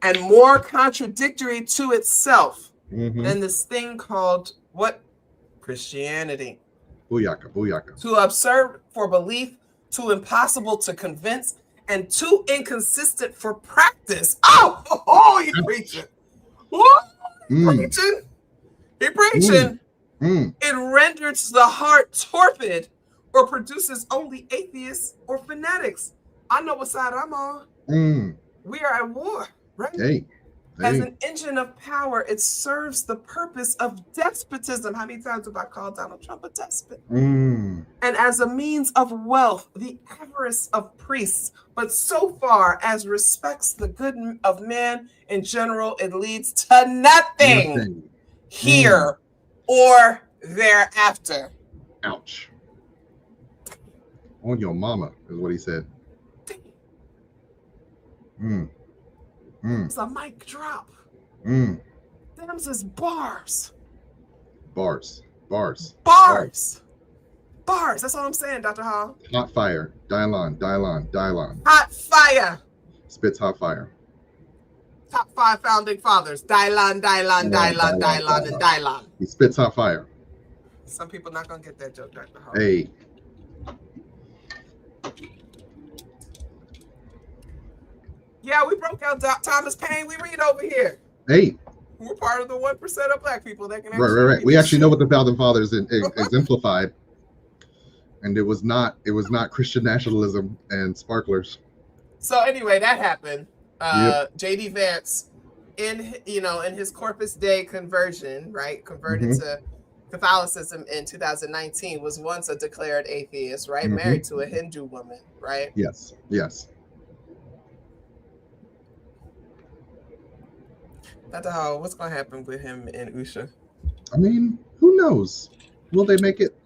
And more contradictory to itself than this thing called what? Christianity. Booyaka, booyaka. Too absurd for belief, too impossible to convince, and too inconsistent for practice. Oh, you preaching. He preaching. He preaching. It renders the heart torpid or produces only atheists or fanatics. I know what side I'm on. We are at war, right? As an engine of power, it serves the purpose of despotism. How many times have I called Donald Trump a despot? And as a means of wealth, the avarice of priests. But so far as respects the good of man in general, it leads to nothing here or thereafter. Ouch. On your mama is what he said. It's a mic drop. Them's is bars. Bars. That's all I'm saying, Dr. Hall. Hot fire. Dylon. Hot fire. Spits hot fire. Top 5 founding fathers. Dylon, and Dylon. He spits hot fire. Some people not going to get that joke, Dr. Hall. Hey. Yeah, we broke out Thomas Paine. We read over here. Hey. We're part of the 1% of black people that can actually right. We actually know what the founding fathers exemplified. And it was not Christian nationalism and sparklers. So anyway, that happened. J.D. Vance, in his Corpus Dei conversion, right, converted to Catholicism in 2019, was once a declared atheist, right, married to a Hindu woman, right? Yes. Dr. Hall, what's going to happen with him and Usha? I mean, who knows? Will they make it?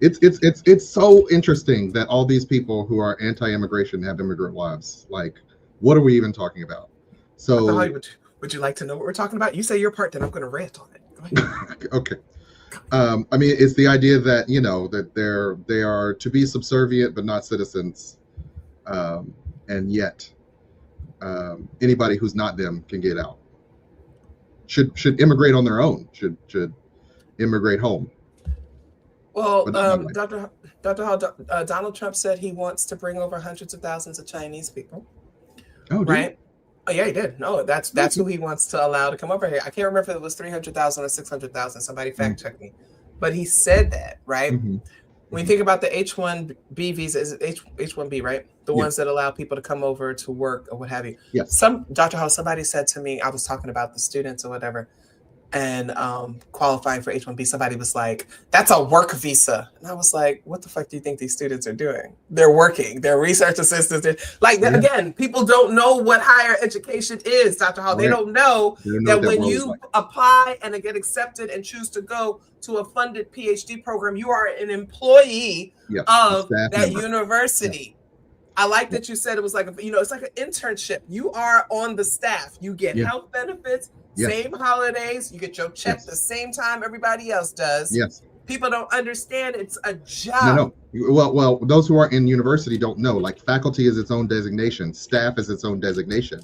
It's so interesting that all these people who are anti-immigration have immigrant wives. Like, what are we even talking about? So, Dr. Hall, would you like to know what we're talking about? You say your part, then I'm going to rant on it. Go ahead. Okay. I mean, it's the idea that that they are to be subservient but not citizens, and yet. Anybody who's not them can get out. Should immigrate on their own. Should immigrate home. Well, Dr. Hall, Donald Trump said he wants to bring over hundreds of thousands of Chinese people. Oh, right? Oh, yeah, he did. No, that's who he wants to allow to come over here. I can't remember if it was 300,000 or 600,000. Somebody fact check me. But he said that, right? When you think about the H-1B visa, is it H-1B, right? The ones that allow people to come over to work or what have you. Yes. Dr. Hall, somebody said to me, I was talking about the students or whatever, and qualifying for H-1B, somebody was like, that's a work visa. And I was like, what the fuck do you think these students are doing? They're working. They're research assistants. Again, people don't know what higher education is, Dr. Hall. They don't know that when you apply and get accepted and choose to go to a funded PhD program, you are an employee of that university. I like that you said it was like, it's like an internship. You are on the staff. You get health benefits, same holidays. You get your check the same time everybody else does. Yes. People don't understand it's a job. No. Well, those who are in university don't know. Like, faculty is its own designation. Staff is its own designation.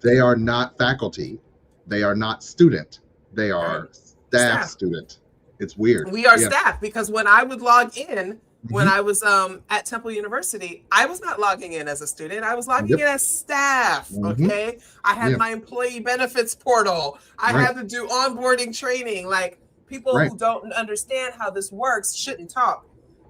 They are not faculty. They are not student. They are staff student. It's weird. We are staff, because when I would log in, when I was at Temple University, I was not logging in as a student. I was logging in as staff, okay? I had my employee benefits portal. I had to do onboarding training. Like, people who don't understand how this works shouldn't talk.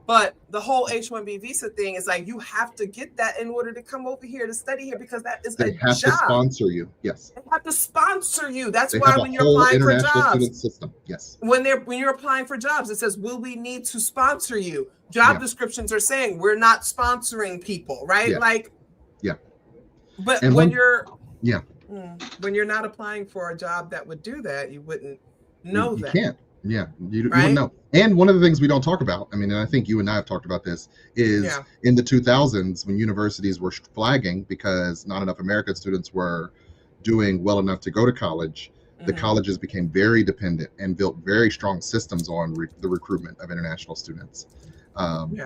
But the whole H-1B visa thing is like you have to get that in order to come over here to study here because that is They a have job. to sponsor you. Yes. They have to sponsor you. That's They why have a when you're whole applying for international jobs, student system. Yes. when you're applying for jobs, it says, "Will we need to sponsor you?" Job descriptions are saying we're not sponsoring people, right? Yeah. Like, yeah. But And when you're not applying for a job that would do that, you wouldn't know you that. Can't. Yeah, you Right? wouldn't know. And one of the things we don't talk about, I mean, and I think you and I have talked about this, is in the 2000s when universities were flagging because not enough American students were doing well enough to go to college, the colleges became very dependent and built very strong systems on the recruitment of international students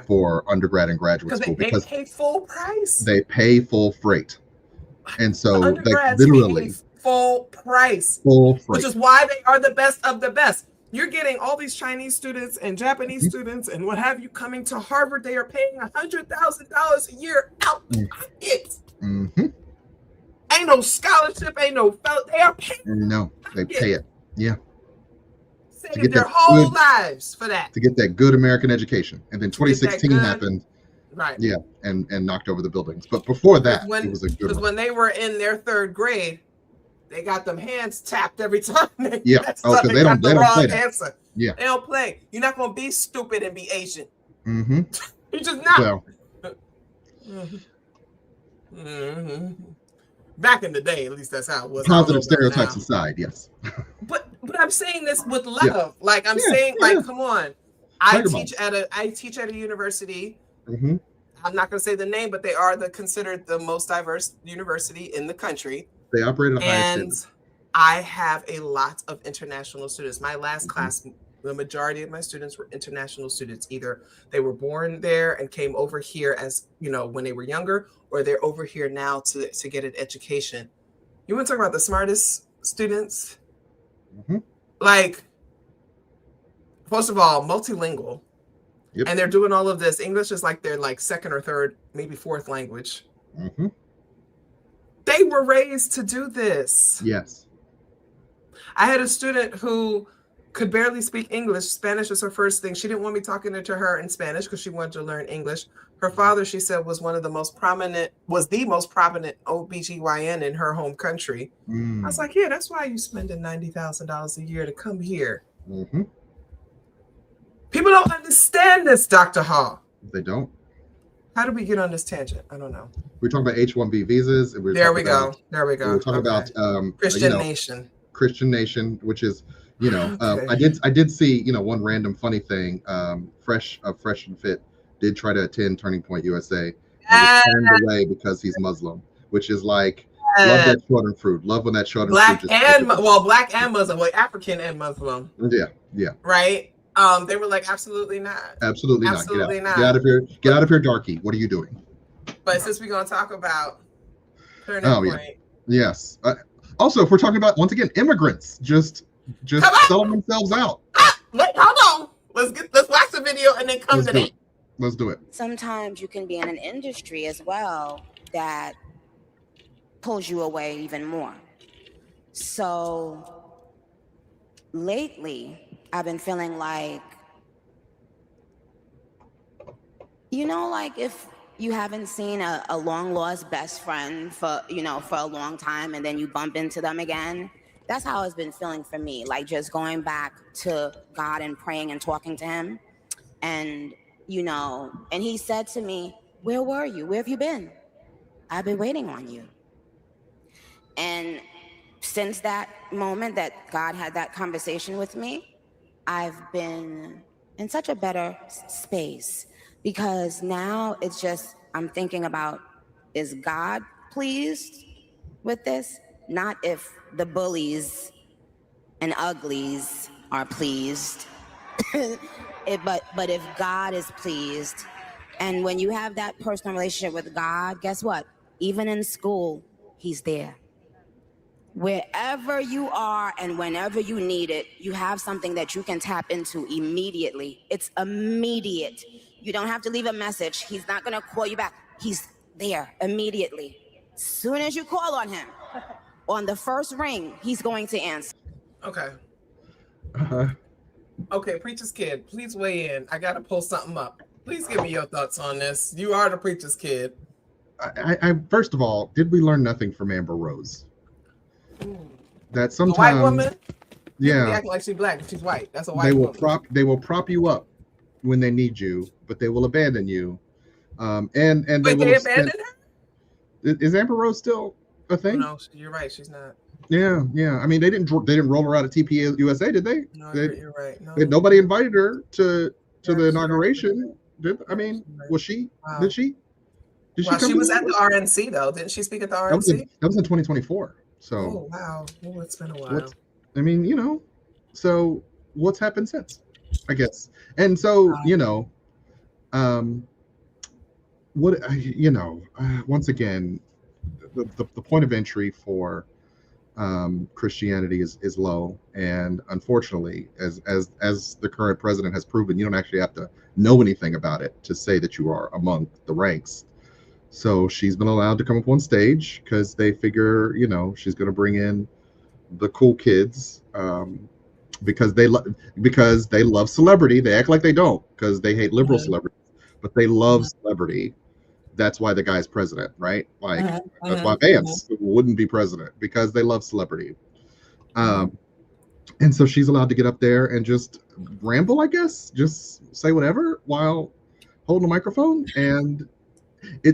for undergrad and graduate school because they pay full price. They pay full freight. And so undergrads literally pay full price, which is why they are the best of the best. You're getting all these Chinese students and Japanese students and what have you coming to Harvard. They are paying $100,000 a year out of pocket. Ain't no scholarship, ain't no fellow. They are paying. No, they pay it. Yeah. Saving their whole lives for that. To get that good American education. And then 2016 happened. Right. Yeah, and knocked over the buildings. But before that, it was a good one. Because when they were in their third grade, they got them hands tapped every time. They don't play that. Answer. Yeah. They don't play. You're not going to be stupid and be Asian. You're just not. Well. Back in the day, at least that's how it was. Positive stereotypes aside, yes. But I'm saying this with love. Like I'm saying, like, come on. I teach at a university. I'm not going to say the name, but they are considered the most diverse university in the country. They operate at a high standard. I have a lot of international students. My last class, the majority of my students were international students. Either they were born there and came over here as, when they were younger, or they're over here now to get an education. You want to talk about the smartest students? Like, first of all, multilingual. Yep. And they're doing all of this. English is like their second or third, maybe fourth language. They were raised to do this. Yes. I had a student who could barely speak English. Spanish was her first thing. She didn't want me talking to her in Spanish because she wanted to learn English. Her father, she said, was the most prominent OBGYN in her home country. I was like, yeah, that's why you're spending $90,000 a year to come here. People don't understand this, Dr. Hall. They don't. How did we get on this tangent? I don't know. We're talking about H-1B visas. And there we go. We're talking about Christian Nation. Christian Nation, which is, I did see, one random funny thing. Fresh and Fit did try to attend Turning Point USA and was turned away because he's Muslim, which is like, love that short fruit. Love when that short fruit. Black and Muslim, well, African and Muslim. Yeah. Right. They were like, absolutely not. Absolutely not. Get out of here, darky. What are you doing? But since we're going to talk about Turning Point. Yes. Also, if we're talking about, once again, immigrants just selling themselves out. Wait, hold on. Let's watch the video and then come to that. Let's do it. Sometimes you can be in an industry as well that pulls you away even more. So lately, I've been feeling like, like if you haven't seen a long lost best friend for a long time and then you bump into them again, that's how it's been feeling for me. Like just going back to God and praying and talking to him. And, and he said to me, where were you? Where have you been? I've been waiting on you. And since that moment that God had that conversation with me, I've been in such a better space because now it's just, I'm thinking about, is God pleased with this? Not if the bullies and uglies are pleased, but if God is pleased. And when you have that personal relationship with God, guess what? Even in school, he's there. Wherever you are and whenever you need it, you have something that you can tap into immediately. It's immediate. You don't have to leave a message. He's not going to call you back. He's there immediately. As soon as you call on him, on the first ring, he's going to answer. Okay. Okay, Preacher's Kid, please weigh in. I got to pull something up. Please give me your thoughts on this. You are the preacher's kid. I first of all, did we learn nothing from Amber Rose? That The sometimes, white woman? People be yeah, acting like she's black, but she's white. That's a white woman. they will prop you up when they need you, but they will abandon you. And they Wait, will they have spent, abandoned her? is Amber Rose still a thing? No, you're right. She's not. Yeah. I mean, they didn't roll her out of TPA USA, did they? No, They- you're right. No. Nobody invited her to Yeah, the she's inauguration. I mean, was she? Wow. Did she? Did Well, she come? she to was the at the RNC though. Didn't she speak at the That was RNC? in 2024. So, Oh wow. Oh, it's been a while. I mean, so what's happened since? I guess. And so, once again, the point of entry for Christianity is low, and unfortunately, as the current president has proven, you don't actually have to know anything about it to say that you are among the ranks. So she's been allowed to come up on stage because they figure, she's going to bring in the cool kids, because they love celebrity. They act like they don't because they hate liberal celebrities, but they love celebrity. That's why the guy's president, right? Like that's why Vance wouldn't be president, because they love celebrity. And so she's allowed to get up there and just ramble, I guess, just say whatever while holding a microphone. And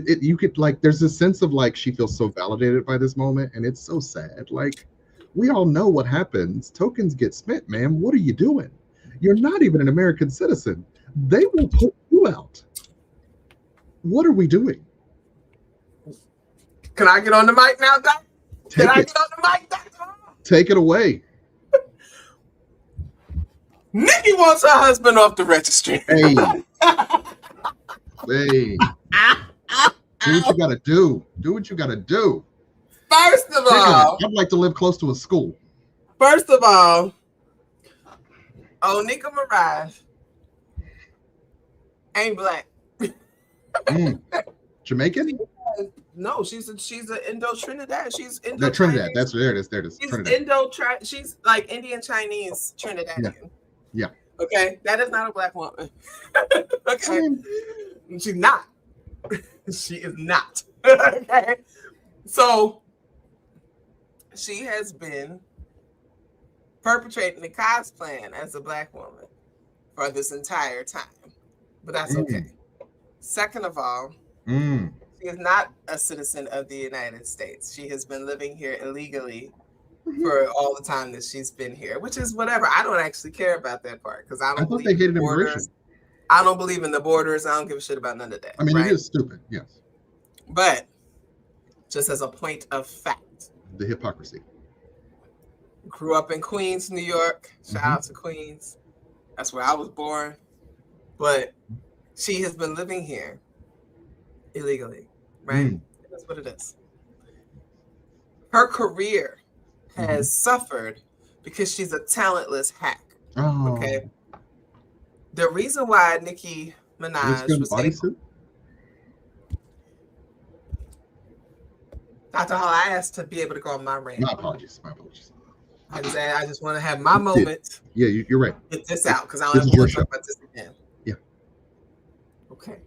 you could, like, there's this sense of like she feels so validated by this moment, and it's so sad. Like, we all know what happens. Tokens get spent, man. What are you doing? You're not even an American citizen. They will put you out. What are we doing? Can I get on the mic now, Doc? Can I get on the mic, Doc? Take it away. Nikki wants her husband off the registry. Hey. Hey. Do what you gotta do. Do what you gotta do. First of all, I'd like to live close to a school. First of all, Onika Mirage ain't black. Jamaican? No, she's an Indo-Trinidad. She's Indo. No, Trinidad. There it is. She's Trinidad. She's like Indian Chinese Trinidadian. Yeah. Okay, that is not a black woman. Okay, she's not. She is not. Okay, so she has been perpetrating the cosplaying as a black woman for this entire time, but that's okay. Second of all, she is not a citizen of the United States. She has been living here illegally for all the time that she's been here, which is whatever. I don't actually care about that part because I don't believe in the borders. I don't believe in the borders. I don't give a shit about none of that. I mean, right? It is stupid, yes. But just as a point of fact, the hypocrisy. Grew up in Queens, New York. Shout out to Queens. That's where I was born. But she has been living here illegally, right? That's what it is. Her career has suffered because she's a talentless hack. Okay. The reason why Nicki Minaj was able, Dr. Hall, I asked to be able to go on my rant. My apologies. I just want to have my moment. Yeah, you're right. Get this out because I don't ever want to talk about this again. Yeah. Okay.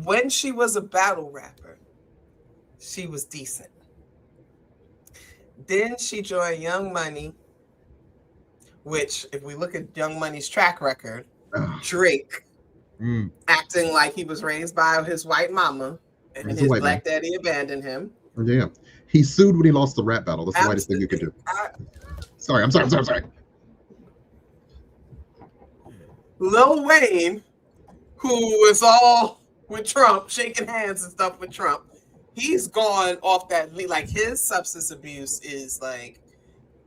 When she was a battle rapper, she was decent. Then she joined Young Money, which, if we look at Young Money's track record, Drake acting like he was raised by his white mama and his black daddy abandoned him. Yeah. He sued when he lost the rap battle. That's the whitest thing you could do. Sorry. I'm sorry. Lil Wayne, who was all with Trump, shaking hands and stuff with Trump, he's gone off that. Like, his substance abuse is like,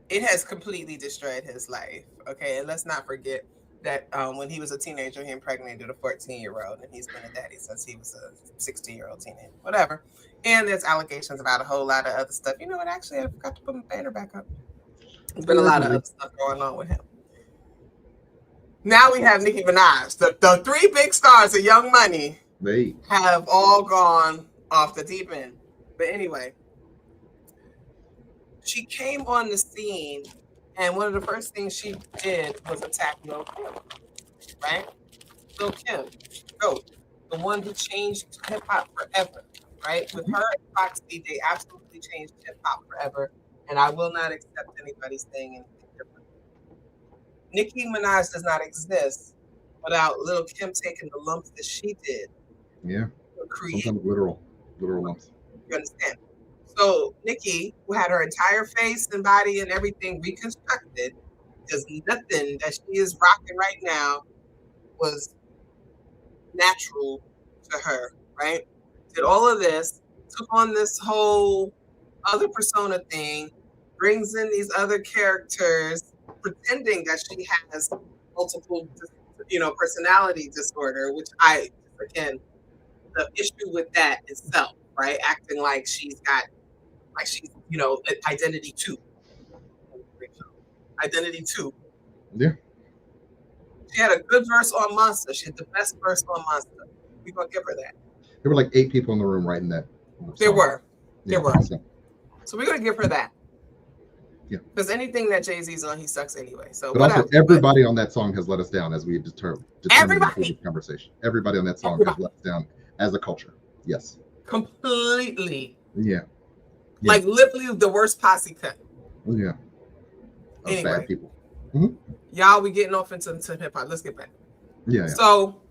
it has completely destroyed his life. Okay, and let's not forget that when he was a teenager, he impregnated a 14-year-old, and he's been a daddy since he was a 16-year-old teenager. Whatever. And there's allegations about a whole lot of other stuff. You know what? Actually, I forgot to put my banner back up. There's been a lot of other stuff going on with him. Now we have Nicki Minaj. The three big stars of Young Money have all gone off the deep end. But anyway, she came on the scene And one of the first things she did was attack Lil Kim, right? Lil Kim, the one who changed hip hop forever, right? With her and Foxy, they absolutely changed hip hop forever. And I will not accept anybody saying anything different. Nicki Minaj does not exist without Lil Kim taking the lumps that she did. Yeah. Sometimes literal lumps. You understand? So Nicki, who had her entire face and body and everything reconstructed, because nothing that she is rocking right now was natural to her, right? Did all of this, took on this whole other persona thing, brings in these other characters, pretending that she has multiple, personality disorder, which again, the issue with that itself, right? Acting like she's identity 2. Identity 2. Yeah. She had a good verse on Monster. She had the best verse on Monster. We're going to give her that. There were like 8 people in the room writing that. There were. So we're going to give her that. Yeah. Because anything that Jay-Z's on, he sucks anyway. So, but also, everybody on that song has let us down, as we determined everybody. in the conversation. Everybody on that song has let us down as a culture. Yes. Completely. Yeah. Like literally the worst posse cut. Yeah. Anyway. Bad people. Mm-hmm. Y'all, we getting off into hip hop. Let's get back. Yeah. So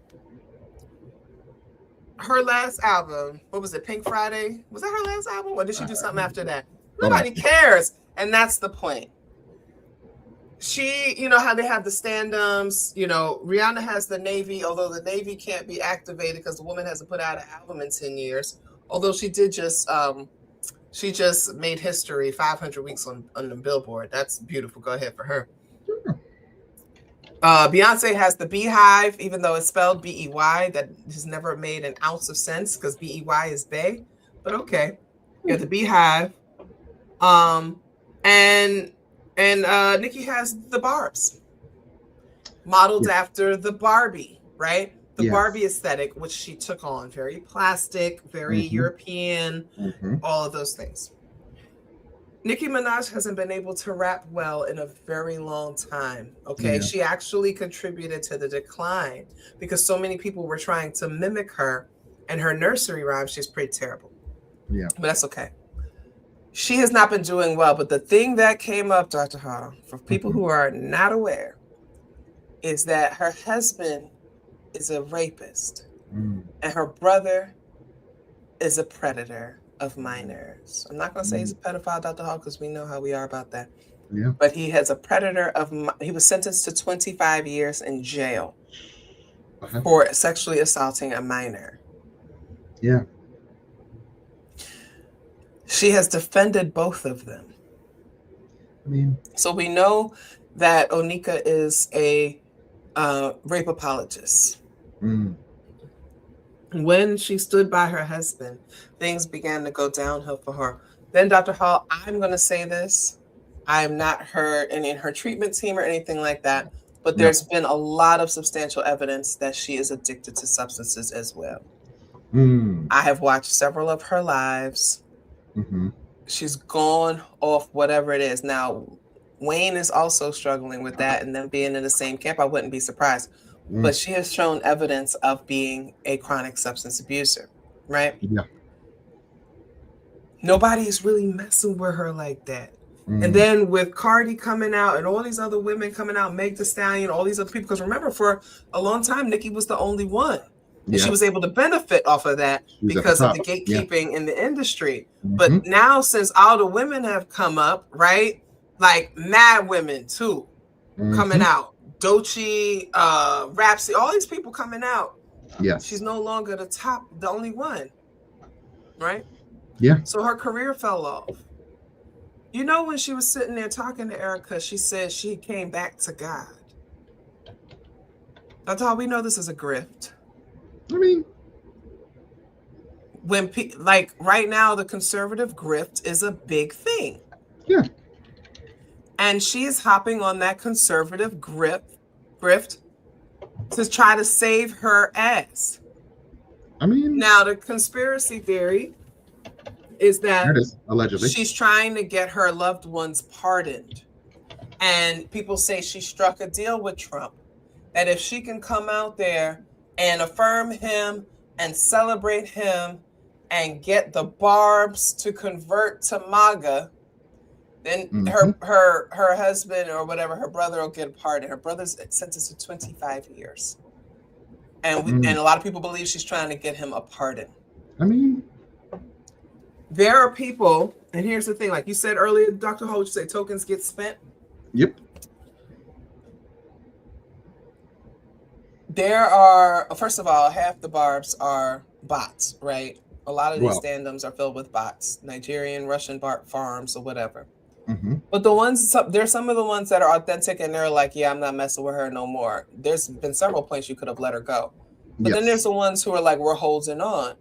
her last album, what was it? Pink Friday? Was that her last album? Or did she do something after that? Nobody cares. And that's the point. She, how they have the stand-ups, Rihanna has the Navy, although the Navy can't be activated because the woman hasn't put out an album in 10 years. Although she did just made history, 500 weeks on the Billboard. That's beautiful. Go ahead for her. Beyonce has the Beehive, even though it's spelled B-E-Y. That has never made an ounce of sense because B-E-Y is Bay. But okay. Yeah, the Beehive. And Nicki has the Barbs, modeled after the Barbie, right? The Barbie aesthetic, which she took on, very plastic, very European, all of those things. Nicki Minaj hasn't been able to rap well in a very long time. Okay, she actually contributed to the decline because so many people were trying to mimic her, and her nursery rhyme, she's pretty terrible. Yeah, but that's okay. She has not been doing well, but the thing that came up, Dr. Hall, for people who are not aware, is that her husband is a rapist and her brother is a predator of minors. I'm not going to say he's a pedophile, Dr. Hall, because we know how we are about that. Yeah. But he has a predator he was sentenced to 25 years in jail for sexually assaulting a minor. Yeah. She has defended both of them. So we know that Onika is a rape apologist. When she stood by her husband, things began to go downhill for her. Then, Dr. Hall, I'm going to say this. I am not her in her treatment team or anything like that, but there's been a lot of substantial evidence that she is addicted to substances as well. I have watched several of her lives. She's gone off whatever it is. Now, Wayne is also struggling with that, and them being in the same camp, I wouldn't be surprised. But she has shown evidence of being a chronic substance abuser, right? Yeah. Nobody's really messing with her like that. And then with Cardi coming out and all these other women coming out, Meg Thee Stallion, all these other people, because remember, for a long time, Nicki was the only one. And she was able to benefit off of that because of the gatekeeping in the industry. But now, since all the women have come up, right? Like mad women too, coming out. Doechii, Rhapsody, all these people coming out. Yes. She's no longer the only one. Right? Yeah. So her career fell off. You know, when she was sitting there talking to Erica, she said she came back to God. That's how we know this is a grift. When like right now, the conservative grift is a big thing. Yeah. And she is hopping on that conservative grift to try to save her ass. Now the conspiracy theory is that allegedly she's trying to get her loved ones pardoned. And people say she struck a deal with Trump, that if she can come out there and affirm him and celebrate him and get the Barbs to convert to MAGA, then her husband or whatever, her brother will get a pardon. Her brother's sentenced to 25 years. And a lot of people believe she's trying to get him a pardon. I mean, there are people, and here's the thing, like you said earlier, Dr. Ho, you say tokens get spent. Yep. There are, first of all, half the Barbs are bots, right? A lot of these stand-ums are filled with bots, Nigerian, Russian farms or whatever. But there's some of the ones that are authentic and they're like, yeah, I'm not messing with her no more. There's been several points you could have let her go. But then there's the ones who are like, we're holding on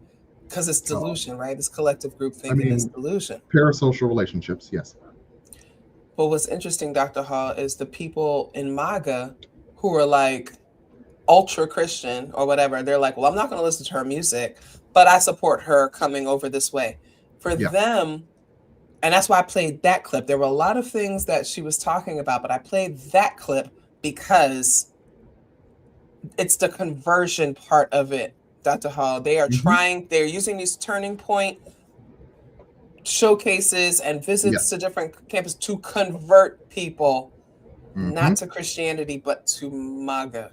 because it's delusion, right? This collective group thinking is delusion. Parasocial relationships, yes. But what's interesting, Dr. Hall, is the people in MAGA who are like ultra Christian or whatever. They're like, well, I'm not going to listen to her music, but I support her coming over this way. For them, and that's why I played that clip. There were a lot of things that she was talking about, but I played that clip because it's the conversion part of it, Dr. Hall. They are they're using these turning point showcases and visits to different campuses to convert people, not to Christianity, but to MAGA.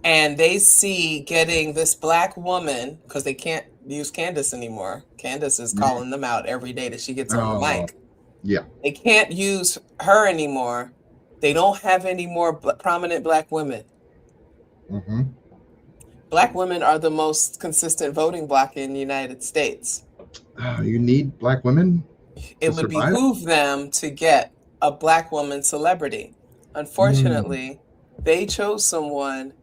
And they see getting this Black woman, because they can't use Candace anymore. Candace is calling them out every day that she gets on the mic. Yeah. They can't use her anymore. They don't have any more prominent Black women. Black women are the most consistent voting bloc in the United States. You need Black women? It would behoove them to get a Black woman celebrity. Unfortunately, they chose someone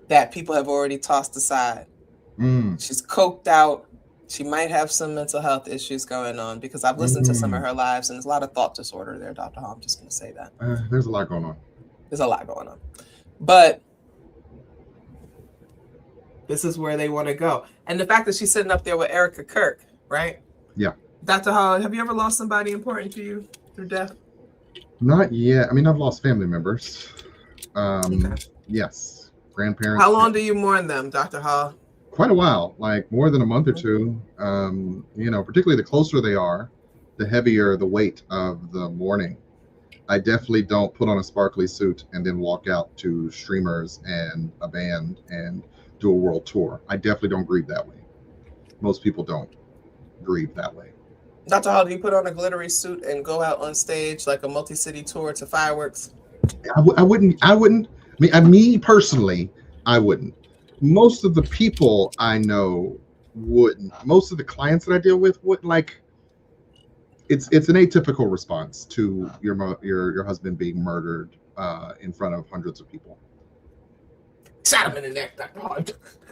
that people have already tossed aside. She's coked out. She might have some mental health issues going on because I've listened to some of her lives and there's a lot of thought disorder there, Dr. Hall. I'm just going to say that. There's a lot going on. There's a lot going on. But this is where they want to go. And the fact that she's sitting up there with Erica Kirk, right? Yeah. Dr. Hall, have you ever lost somebody important to you through death? Not yet. I mean, I've lost family members. Yes. Grandparents. How long do you mourn them, Dr. Hall? Quite a while, like more than a month or two. Particularly the closer they are, the heavier the weight of the mourning. I definitely don't put on a sparkly suit and then walk out to streamers and a band and do a world tour. I definitely don't grieve that way. Most people don't grieve that way. Dr. Hall, do you put on a glittery suit and go out on stage like a multi-city tour to fireworks? I wouldn't. Me personally, I wouldn't. Most of the people I know wouldn't. Most of the clients that I deal with would. Like, it's an atypical response to your husband being murdered in front of hundreds of people. Shot him in the neck, Dr. Hall.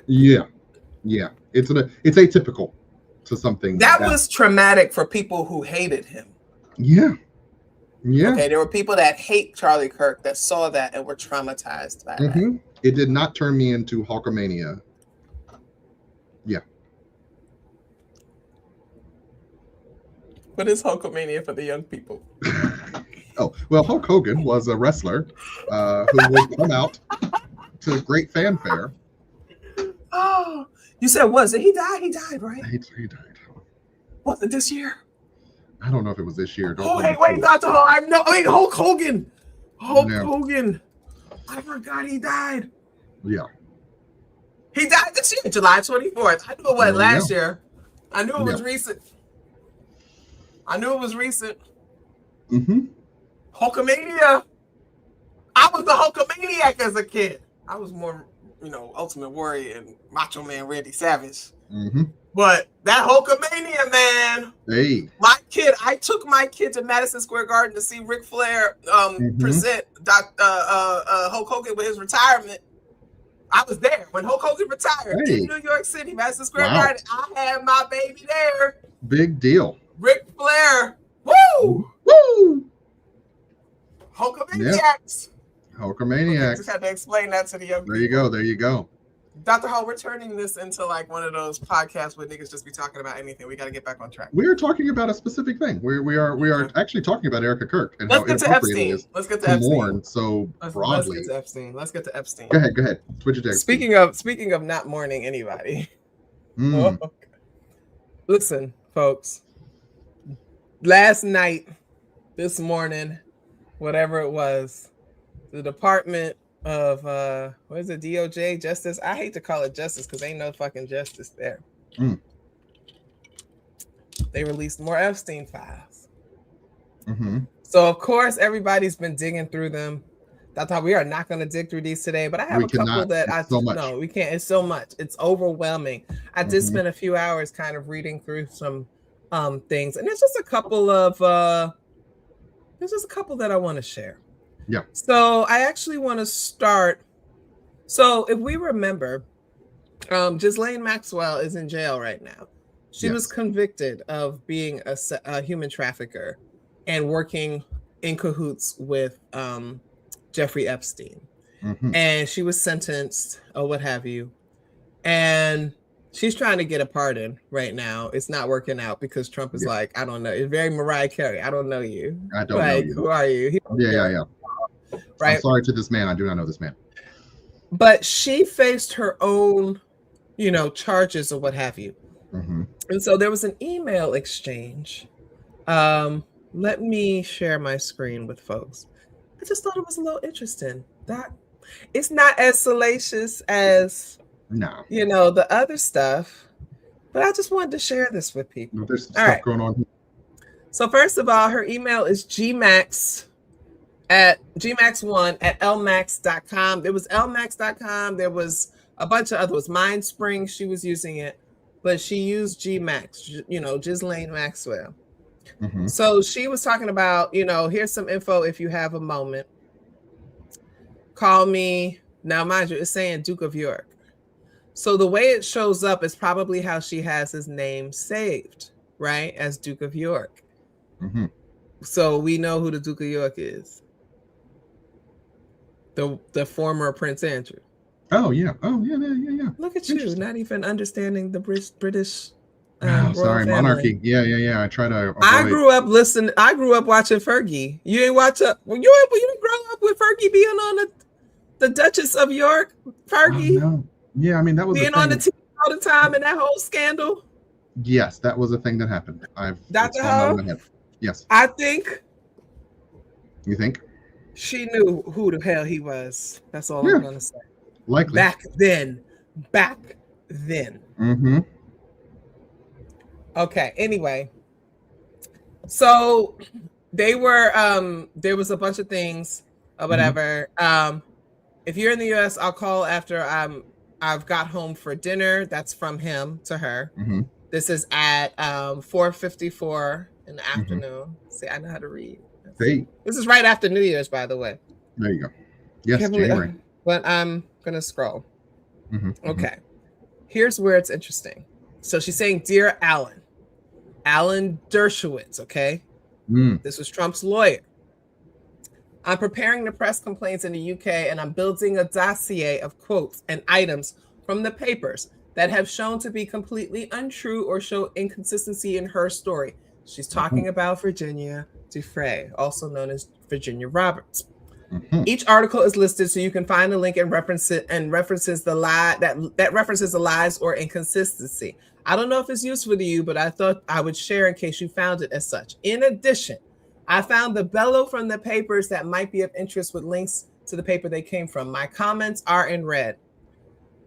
Yeah. It's atypical to something that was traumatic for people who hated him. Yeah. Okay, there were people that hate Charlie Kirk that saw that and were traumatized by that. It did not turn me into Hulkamania. Yeah. What is Hulkamania for the young people? Hulk Hogan was a wrestler who would come out to great fanfare. Oh, you said was it? He died, right? He died. Was it this year? I don't know if it was this year. Wait, Dr. Hall. Hulk Hogan. Hogan. I forgot he died. Yeah. He died this year, July 24th. I knew it was last year. I knew it was recent. Hulkamania. I was the Hulkamaniac as a kid. I was more, Ultimate Warrior and Macho Man Randy Savage. But that Hulkamania, man. Hey. I took my kid to Madison Square Garden to see Ric Flair present Hulk Hogan with his retirement. I was there when Hulk Hogan retired in New York City, Madison Square Garden. I had my baby there. Big deal. Ric Flair. Woo! Woo! Hulkamaniacs. Hulkamaniacs. Just had to explain that to the young people. There you go. Dr. Hall, we're turning this into like one of those podcasts where niggas just be talking about anything. We got to get back on track. We are talking about a specific thing. We are actually talking about Erica Kirk and let's how get to inappropriate it Epstein. is Let's get to to Epstein. mourn so broadly. Let's get to Epstein. Let's get to Epstein. Go ahead. Switch it to Epstein. Speaking of not mourning anybody. Listen, folks. Last night, this morning, whatever it was, the Department of what is it, DOJ, Justice? I hate to call it justice because ain't no fucking justice there. They released more Epstein files. So of course everybody's been digging through them. That's how we are not going to dig through these today, but I have a couple that no, we can't. It's so much. It's overwhelming. I did spend a few hours kind of reading through some things, and there's just a couple of that I want to share. Yeah. So I actually want to start. So if we remember, Ghislaine Maxwell is in jail right now. She was convicted of being a human trafficker and working in cahoots with Jeffrey Epstein. And she was sentenced or what have you. And she's trying to get a pardon right now. It's not working out because Trump is like, I don't know. It's very Mariah Carey. I don't know you. I don't know you. Who are you? Yeah. Right. I'm sorry to this man. I do not know this man. But she faced her own, charges or what have you. And so there was an email exchange. Let me share my screen with folks. I just thought it was a little interesting. That it's not as salacious as the other stuff, but I just wanted to share this with people. There's some stuff going on here. So first of all, her email is gmax1@lmax.com. There was lmax.com. There was a bunch of others. Mindspring, she was using it, but she used Gmax, Ghislaine Maxwell. So she was talking about, here's some info if you have a moment. Call me. Now, mind you, it's saying Duke of York. So the way it shows up is probably how she has his name saved, right? As Duke of York. So we know who the Duke of York is. The former Prince Andrew. Oh yeah. Look at you, not even understanding the British. Sorry, monarchy. Yeah. I try to. I grew up watching Fergie. You didn't watch you didn't grow up with Fergie being on the Duchess of York. Fergie. Oh, no. Yeah, I mean that was being on the TV all the time and that whole scandal. Yes, that was a thing that happened. Dr. Ho? Yes. I think. You think? She knew who the hell he was. That's all I'm gonna say. Likely. Back then. Okay, anyway. So they were there was a bunch of things or whatever. If you're in the US, I'll call after I've got home for dinner. That's from him to her. This is at 4:54 in the afternoon. See, I know how to read. Hey. This is right after New Year's, by the way. There you go. Yes, January. But I'm gonna scroll. Okay. Here's where it's interesting. So she's saying, "Dear Alan Dershowitz," okay? This was Trump's lawyer. "I'm preparing the press complaints in the UK and I'm building a dossier of quotes and items from the papers that have shown to be completely untrue or show inconsistency in her story." She's talking about Virginia Giuffre, also known as Virginia Roberts. Each article is listed so you can find the link and reference it and references the lie that references the lies or inconsistency. I don't know if it's useful to you, but I thought I would share in case you found it as such. In addition, I found the bellow from the papers that might be of interest with links to the paper they came from. My comments are in red.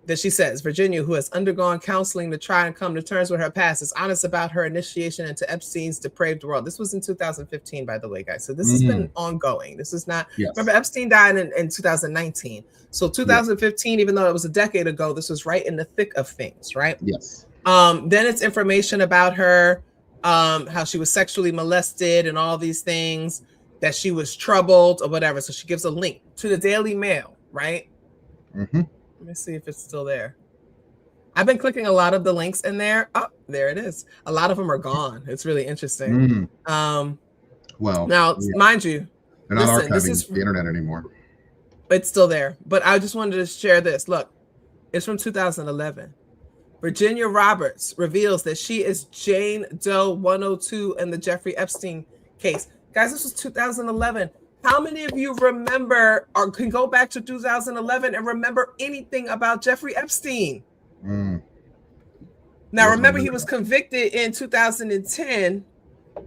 That she says, Virginia, who has undergone counseling to try and come to terms with her past, is honest about her initiation into Epstein's depraved world. This was in 2015, by the way, guys. So this has been ongoing. This is not, remember, Epstein died in 2019. So 2015, even though it was a decade ago, this was right in the thick of things, right? Yes. Then it's information about her, how she was sexually molested and all these things, that she was troubled or whatever. So she gives a link to the Daily Mail, right? Let me see if it's still there. I've been clicking a lot of the links in there. Oh, there it is. A lot of them are gone. It's really interesting. Well, now, mind you, they're not archiving the internet anymore. It's still there. But I just wanted to share this. Look, It's from 2011. Virginia Roberts reveals that she is Jane Doe 102 in the Jeffrey Epstein case. Guys, this was 2011. How many of you remember or can go back to 2011 and remember anything about Jeffrey Epstein? Now, remember, he was convicted in 2010,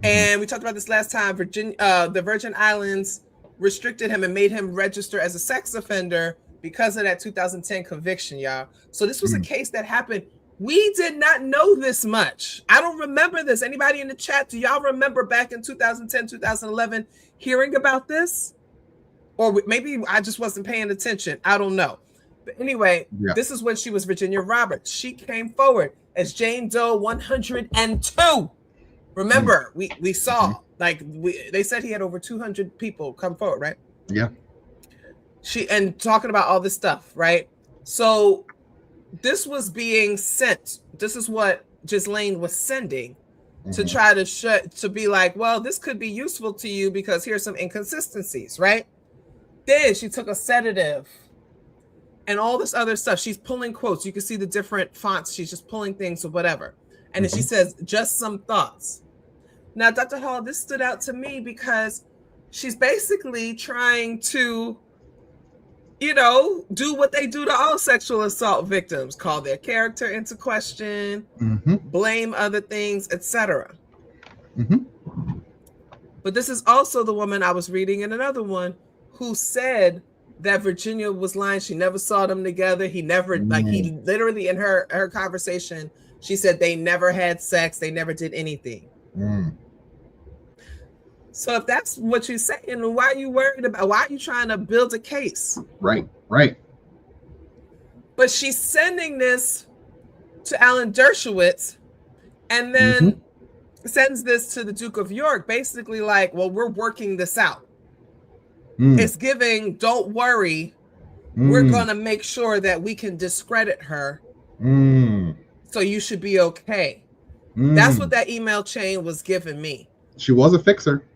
and we talked about this last time. The Virgin Islands restricted him and made him register as a sex offender because of that 2010 conviction, y'all. So this was a case that happened. We did not know this much. I don't remember this. Anybody in the chat, do y'all remember back in 2010, 2011 hearing about this? Or maybe I just wasn't paying attention. I don't know. But anyway, this is when she was Virginia Roberts. She came forward as Jane Doe 102. Remember, we saw, they said he had over 200 people come forward, right? Yeah. And talking about all this stuff, right? So this was being sent. This is what Ghislaine was sending to try to be like, well, this could be useful to you because here's some inconsistencies, right? Then she took a sedative and all this other stuff. She's pulling quotes. You can see the different fonts. She's just pulling things or whatever. And then she says, just some thoughts. Now, Dr. Hall, this stood out to me because she's basically trying to, do what they do to all sexual assault victims, call their character into question, blame other things, etc. But this is also the woman I was reading in another one who said that Virginia was lying. She never saw them together. He never, he literally in her conversation, she said they never had sex. They never did anything. So if that's what you're saying, then why are you worried about? Why are you trying to build a case? Right. But she's sending this to Alan Dershowitz and then sends this to the Duke of York, basically like, well, we're working this out. It's giving, don't worry, we're going to make sure that we can discredit her. So you should be okay. That's what that email chain was giving me. She was a fixer.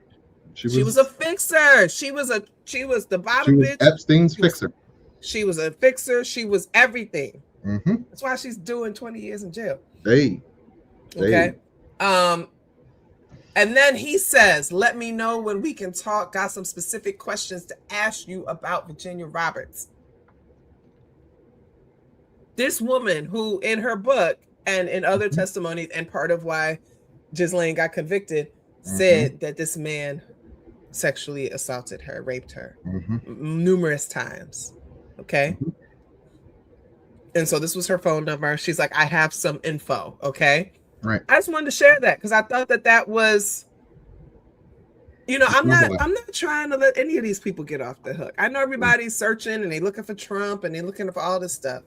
She was a fixer. She was the bottom bitch. Epstein's fixer. She was a fixer. She was everything. That's why she's doing 20 years in jail. Okay. And then he says, let me know when we can talk. Got some specific questions to ask you about Virginia Roberts. This woman who in her book and in other testimonies, and part of why Ghislaine got convicted, said that this man sexually assaulted her, raped her numerous times. Okay. And so this was her phone number. She's like, I have some info. Okay. Right. I just wanted to share that because I thought that was, I'm not trying to let any of these people get off the hook. I know everybody's searching and they looking for Trump and they looking for all this stuff.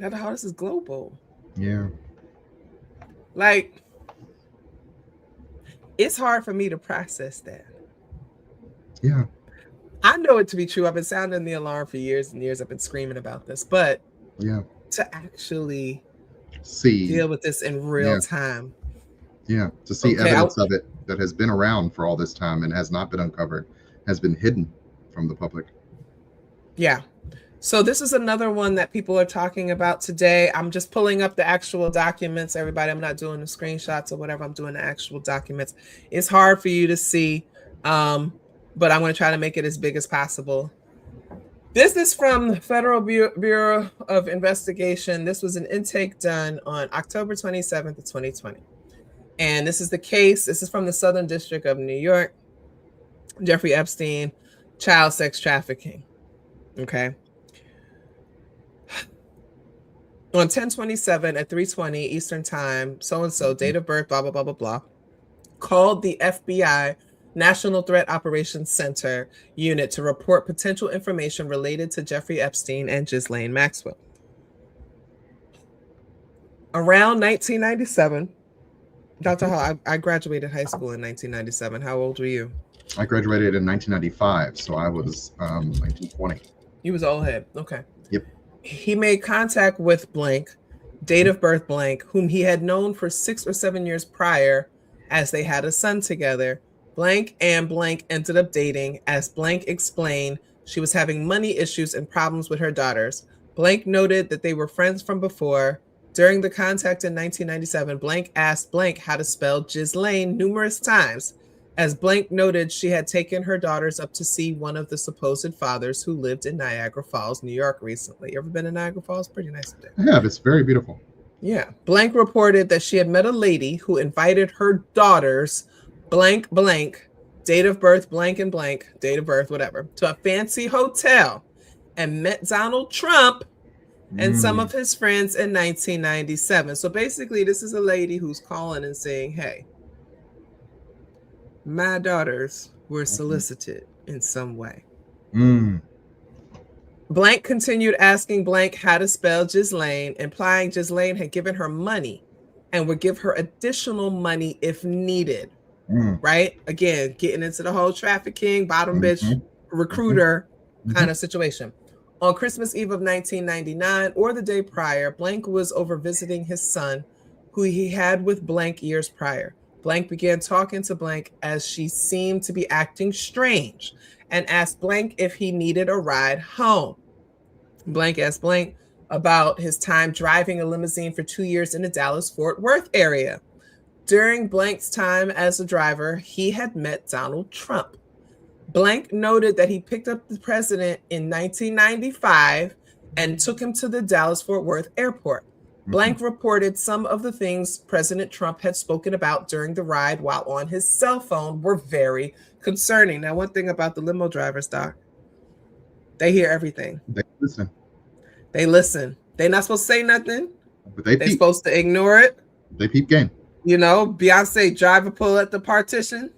How this is global. Yeah. Like, it's hard for me to process that. Yeah. I know it to be true. I've been sounding the alarm for years and years. I've been screaming about this, but to actually deal with this in real time. Yeah. To see evidence of it that has been around for all this time and has not been uncovered, has been hidden from the public. Yeah. So this is another one that people are talking about today. I'm just pulling up the actual documents, everybody. I'm not doing the screenshots or whatever. I'm doing the actual documents. It's hard for you to see, but I'm going to try to make it as big as possible. This is from the Federal Bureau of Investigation. This was an intake done on October 27th of 2020. And this is the case. This is from the Southern District of New York. Jeffrey Epstein, child sex trafficking. Okay. On 10/27 at 3:20 Eastern Time, so-and-so, date of birth, blah, blah, blah, blah, blah, called the FBI National Threat Operations Center unit to report potential information related to Jeffrey Epstein and Ghislaine Maxwell. Around 1997, Dr. Hall, I graduated high school in 1997. How old were you? I graduated in 1995, so I was 1920. You was old head. Okay. Yep. He made contact with blank, date of birth blank, whom he had known for 6 or 7 years prior as they had a son together. Blank and blank ended up dating. As blank explained, she was having money issues and problems with her daughters. Blank noted that they were friends from before. During the contact in 1997, Blank asked Blank how to spell Ghislaine numerous times. As Blank noted, she had taken her daughters up to see one of the supposed fathers who lived in Niagara Falls, New York recently. You ever been to Niagara Falls? Pretty nice up there. Yeah, it's very beautiful. Yeah. Blank reported that she had met a lady who invited her daughters, blank, blank, date of birth, blank and blank, date of birth, whatever, to a fancy hotel and met Donald Trump and some of his friends in 1997. So basically, this is a lady who's calling and saying, hey, my daughters were solicited in some way. Blank continued asking Blank how to spell Ghislaine, implying Ghislaine had given her money and would give her additional money if needed. Right? Again, getting into the whole trafficking, bottom bitch, recruiter kind of situation. On Christmas Eve of 1999 or the day prior, Blank was over visiting his son, who he had with Blank years prior. Blank began talking to Blank as she seemed to be acting strange and asked Blank if he needed a ride home. Blank asked Blank about his time driving a limousine for 2 years in the Dallas-Fort Worth area. During Blank's time as a driver, he had met Donald Trump. Blank noted that he picked up the president in 1995 and took him to the Dallas-Fort Worth airport. Blank reported some of the things President Trump had spoken about during the ride while on his cell phone were very concerning. Now, one thing about the limo drivers, Doc, they hear everything. They listen. They listen. They're not supposed to say nothing. But they're supposed to ignore it. They peep game. You know, Beyonce, driver pull at the partition.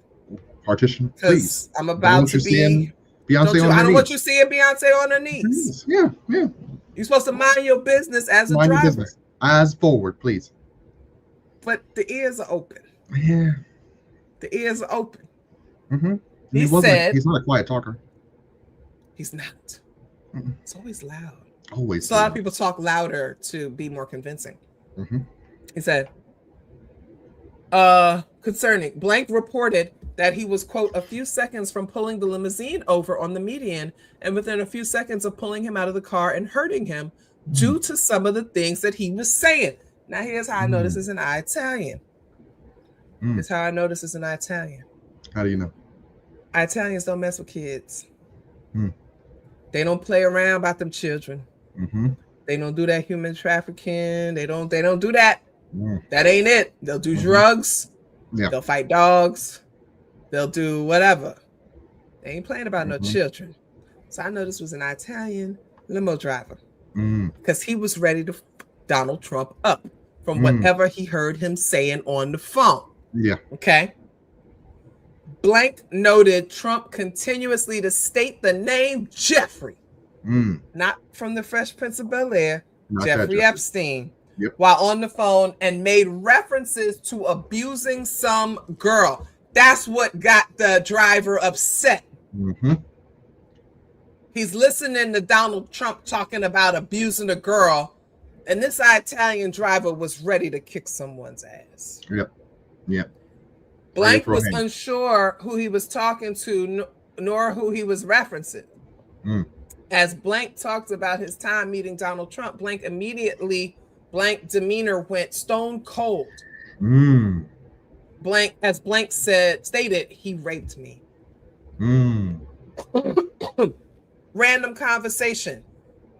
Partition, please. I'm about to be Beyonce on her I don't knees. want you seeing Beyonce on her knees. Yeah. You're supposed to mind your business as a Mind your driver. business. Eyes forward, please. But the ears are open. Yeah. The ears are open. He said he's not a quiet talker. He's not. It's always loud. Always. So a lot of people talk louder to be more convincing. He said, concerning, Blank reported that he was, quote, a few seconds from pulling the limousine over on the median and within a few seconds of pulling him out of the car and hurting him due to some of the things that he was saying. Now, here's how I know this is an Italian. Here's how I know this is an Italian. How do you know? Italians don't mess with kids. They don't play around about them children. They don't do that human trafficking. They don't do that. That ain't it. They'll do drugs. They'll fight dogs. They'll do whatever. They ain't playing about no children. So I know this was an Italian limo driver because he was ready to Donald Trump up from whatever he heard him saying on the phone. Okay. Blank noted Trump continuously to state the name Jeffrey, not from the Fresh Prince of Bel-Air, Jeffrey Epstein, while on the phone and made references to abusing some girl. That's what got the driver upset. He's listening to Donald Trump talking about abusing a girl, and this Italian driver was ready to kick someone's ass. Blank was unsure who he was talking to, nor who he was referencing. As Blank talked about his time meeting Donald Trump, Blank demeanor went stone cold. Blank stated, he raped me. Random conversation.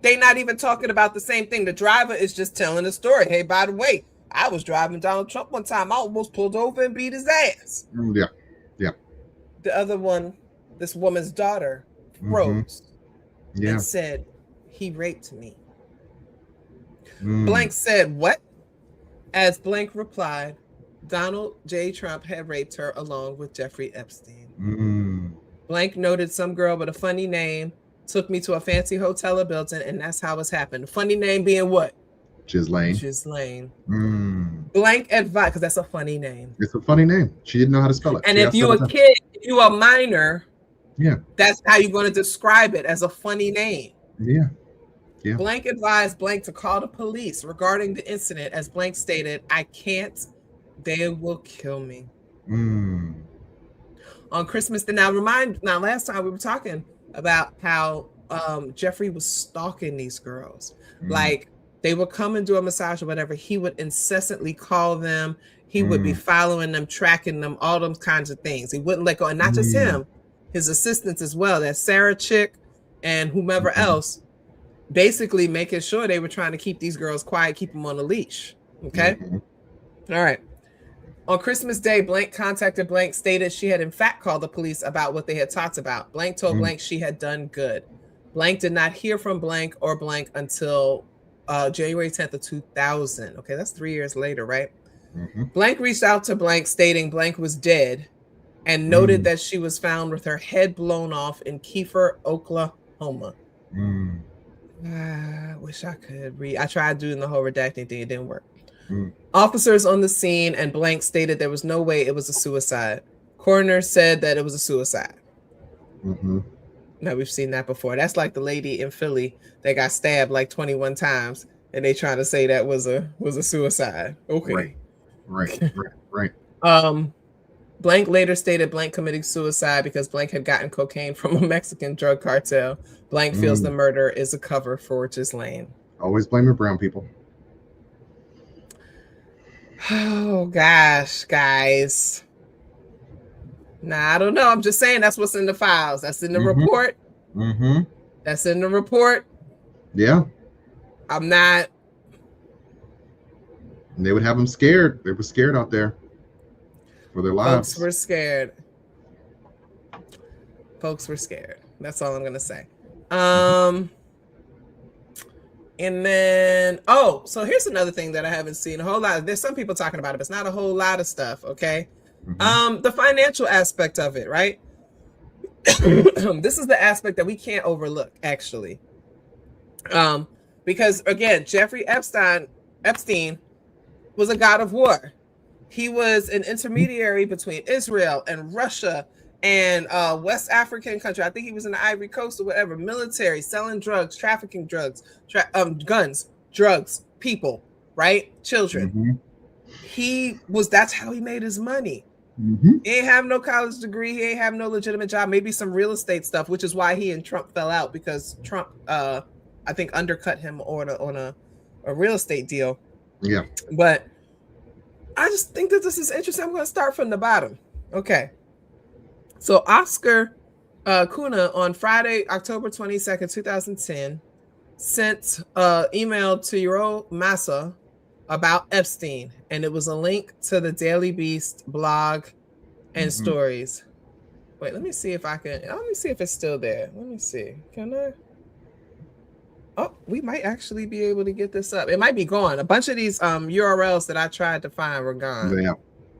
They not even talking about the same thing. The driver is just telling a story. Hey, by the way, I was driving Donald Trump one time. I almost pulled over and beat his ass. The other one, this woman's daughter, froze and said, he raped me. Blank said, what? As Blank replied, Donald J. Trump had raped her along with Jeffrey Epstein. Blank noted some girl with a funny name took me to a fancy hotel or building, and that's how it's happened. Funny name being what? Ghislaine. Blank advice, because that's a funny name. It's a funny name. She didn't know how to spell it. And if you're a kid, if you're a minor, that's how you're going to describe it, as a funny name. Blank advised Blank to call the police regarding the incident, as Blank stated, I can't, they will kill me. On Christmas, now last time we were talking about how Jeffrey was stalking these girls. Mm. Like they would come and do a massage or whatever. He would incessantly call them. He would be following them, tracking them, all those kinds of things. He wouldn't let go. And not just him, his assistants as well. That Sarah chick and whomever else, basically making sure they were trying to keep these girls quiet, keep them on a leash. Okay. All right. On Christmas Day, Blank contacted Blank, stated she had in fact called the police about what they had talked about. Blank told Blank she had done good. Blank did not hear from Blank or Blank until January 10th of 2000. Okay, that's 3 years later, right? Blank reached out to Blank, stating Blank was dead, and noted that she was found with her head blown off in Kiefer, Oklahoma. I wish I could read. I tried doing the whole redacting thing. It didn't work. Officers on the scene and Blank stated there was no way it was a suicide. Coroner said that it was a suicide. Now, we've seen that before. That's like the lady in Philly that got stabbed like 21 times, and they trying to say that was a suicide. Okay. Right. Blank later stated Blank committed suicide because Blank had gotten cocaine from a Mexican drug cartel. Blank feels the murder is a cover for Ghislaine. Always blaming brown people. Oh gosh, guys. Nah, I don't know. I'm just saying that's what's in the files. That's in the report. That's in the report. Yeah. I'm not. And they would have them scared. They were scared out there for their lives. Folks were scared. Folks were scared. That's all I'm gonna say. And then, so here's another thing that I haven't seen a whole lot. There's some people talking about it, but it's not a whole lot of stuff, okay? The financial aspect of it, right? This is the aspect that we can't overlook, actually. Because, again, Jeffrey Epstein was a god of war. He was an intermediary between Israel and Russia and West African country. I think he was in the Ivory Coast or whatever. Military, selling drugs, trafficking drugs, guns, drugs, people, right? Children. That's how he made his money. He ain't have no college degree. He ain't have no legitimate job. Maybe some real estate stuff, which is why he and Trump fell out, because Trump, I think, undercut him on a real estate deal. Yeah. But I just think that this is interesting. I'm going to start from the bottom. Okay. So Oscar Kuna on Friday, October 22nd, 2010, sent an email to Yoro Massa about Epstein, and it was a link to the Daily Beast blog and stories. Wait, let me see if it's still there. Let me see. Can I? Oh, we might actually be able to get this up. It might be gone. A bunch of these URLs that I tried to find were gone. Yeah,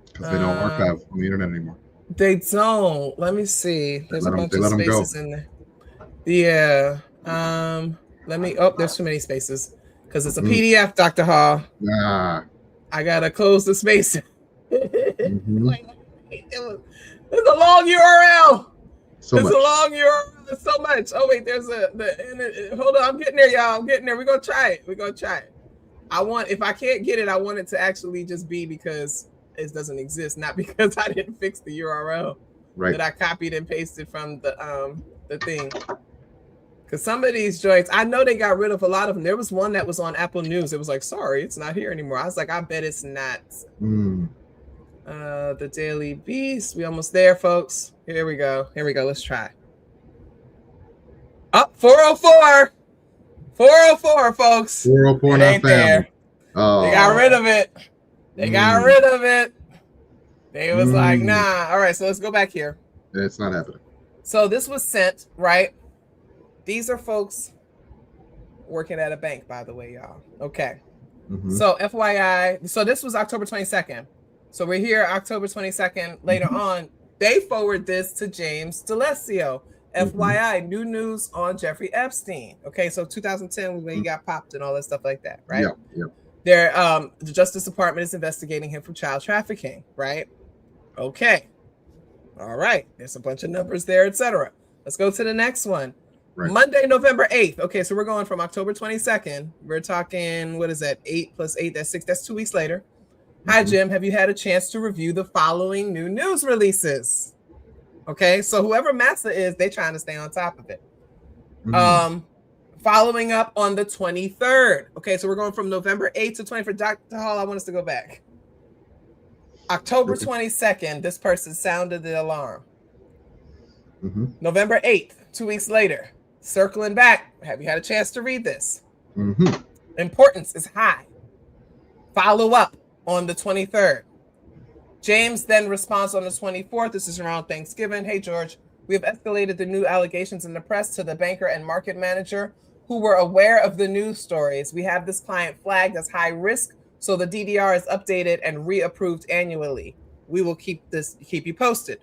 because they don't archive on the internet anymore. They don't. Let me see. There's a bunch of spaces in there. Yeah. There's too many spaces because it's a PDF, Dr. Hall. Nah. I gotta close the space. It's a long URL. It's a long URL. It's so much. Oh wait, hold on. I'm getting there, y'all. I'm getting there. We're gonna try it. If I can't get it, I want it to actually just be because it doesn't exist, not because I didn't fix the URL that I copied and pasted from the thing. Because some of these joints, I know they got rid of a lot of them. There was one that was on Apple News. It was like, sorry, it's not here anymore. I was like, I bet it's not. The Daily Beast. We almost there, folks. Here we go. Let's try. 404. 404, folks. 404 it ain't there. Oh. They got rid of it. They was like, nah. All right, so let's go back here. It's not happening. So this was sent, right? These are folks working at a bank, by the way, y'all. Okay. So FYI, so this was October 22nd. So we're here October 22nd. Later on, they forward this to James D'Alessio. FYI, new news on Jeffrey Epstein. Okay, so 2010 when he got popped and all that stuff like that, right? Yeah. The Justice Department is investigating him for child trafficking, right? Okay. All right. There's a bunch of numbers there, etc. Let's go to the next one. Right. Monday, November 8th. Okay, so we're going from October 22nd. We're talking, what is that? 8 plus 8, that's 6. That's 2 weeks later. Hi, Jim. Have you had a chance to review the following new news releases? Okay, so whoever Massa is, they're trying to stay on top of it. Following up on the 23rd. Okay, so we're going from November 8th to 23rd. Dr. Hall, I want us to go back. October 22nd, this person sounded the alarm. November 8th, 2 weeks later, circling back. Have you had a chance to read this? Importance is high. Follow up on the 23rd. James then responds on the 24th. This is around Thanksgiving. Hey, George, we have escalated the new allegations in the press to the banker and market manager who were aware of the news stories. We have this client flagged as high risk, so the DDR is updated and reapproved annually. We will keep you posted.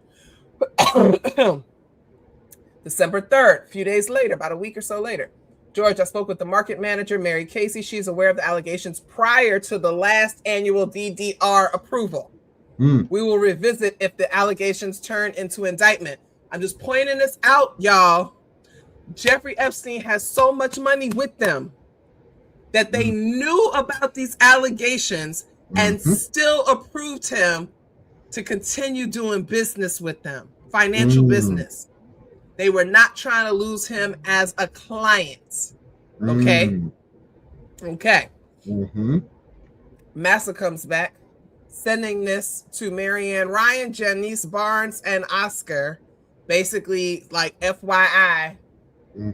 December 3rd, a few days later, about a week or so later. George, I spoke with the market manager, Mary Casey. She's aware of the allegations prior to the last annual DDR approval. We will revisit if the allegations turn into indictment. I'm just pointing this out, y'all. Jeffrey Epstein has so much money with them that they knew about these allegations and still approved him to continue doing business with them, financial business. They were not trying to lose him as a client. Okay? Okay. Massa comes back, sending this to Marianne Ryan, Janice Barnes, and Oscar, basically like FYI,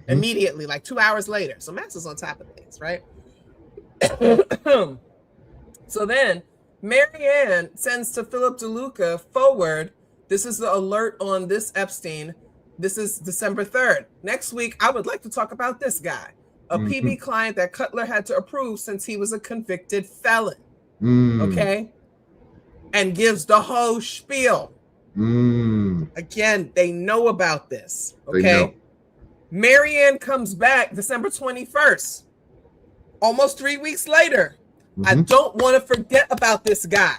immediately, like 2 hours later. So Massa's on top of things, right? So then Marianne sends to Philip DeLuca forward. This is the alert on this Epstein. This is December 3rd. Next week, I would like to talk about this guy, a PB client that Cutler had to approve since he was a convicted felon. Okay? And gives the whole spiel. Again, they know about this. Okay? Marianne comes back December 21st, almost 3 weeks later. I don't want to forget about this guy.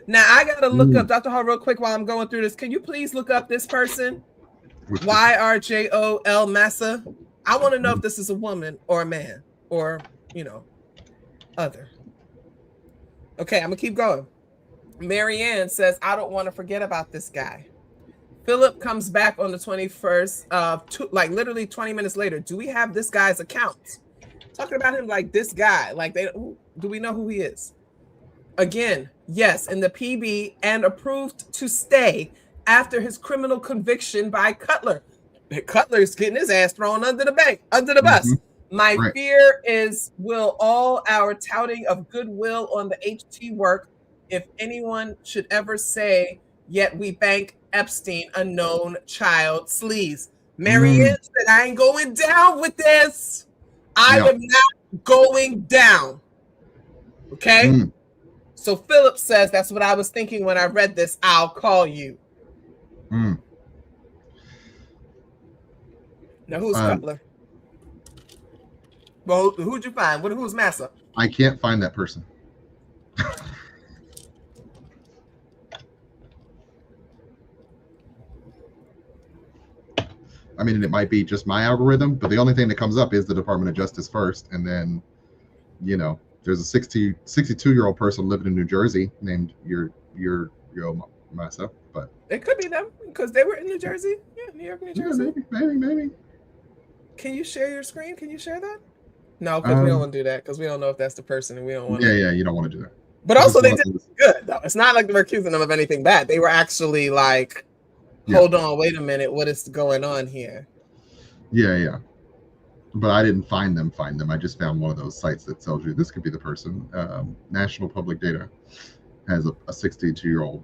Now, I got to look up, Dr. Hall, real quick while I'm going through this. Can you please look up this person? YRJOL Massa. I want to know if this is a woman or a man or, other. Okay, I'm going to keep going. Marianne says, I don't want to forget about this guy. Philip comes back on the 21st, literally 20 minutes later. Do we have this guy's account? Talking about him like this guy. Like, do we know who he is? Again, yes, in the PB and approved to stay after his criminal conviction by Cutler. Cutler's getting his ass thrown under the bus. My fear is, will all our touting of goodwill on the HT work if anyone should ever say, yet we bank Epstein, a known child sleaze. Marianne said, I ain't going down with this. I am not going down. Okay? So Philip says, that's what I was thinking when I read this. I'll call you. Now, who's Cutler? Well, who'd you find? Who's Massa? I can't find that person. I mean, it might be just my algorithm, but the only thing that comes up is the Department of Justice first. And then, there's a 62-year-old person living in New Jersey named your Massa, but it could be them because they were in New Jersey. Yeah, New York, New Jersey. Maybe. Can you share your screen? Can you share that? No, because we don't want to do that because we don't know if that's the person and we don't want to. Yeah, you don't want to do that. But also, they did good, though. It's not like they were accusing them of anything bad. They were actually like, hold on, wait a minute. What is going on here? Yeah. But I didn't find them. I just found one of those sites that tells you this could be the person. National Public Data has a 62-year-old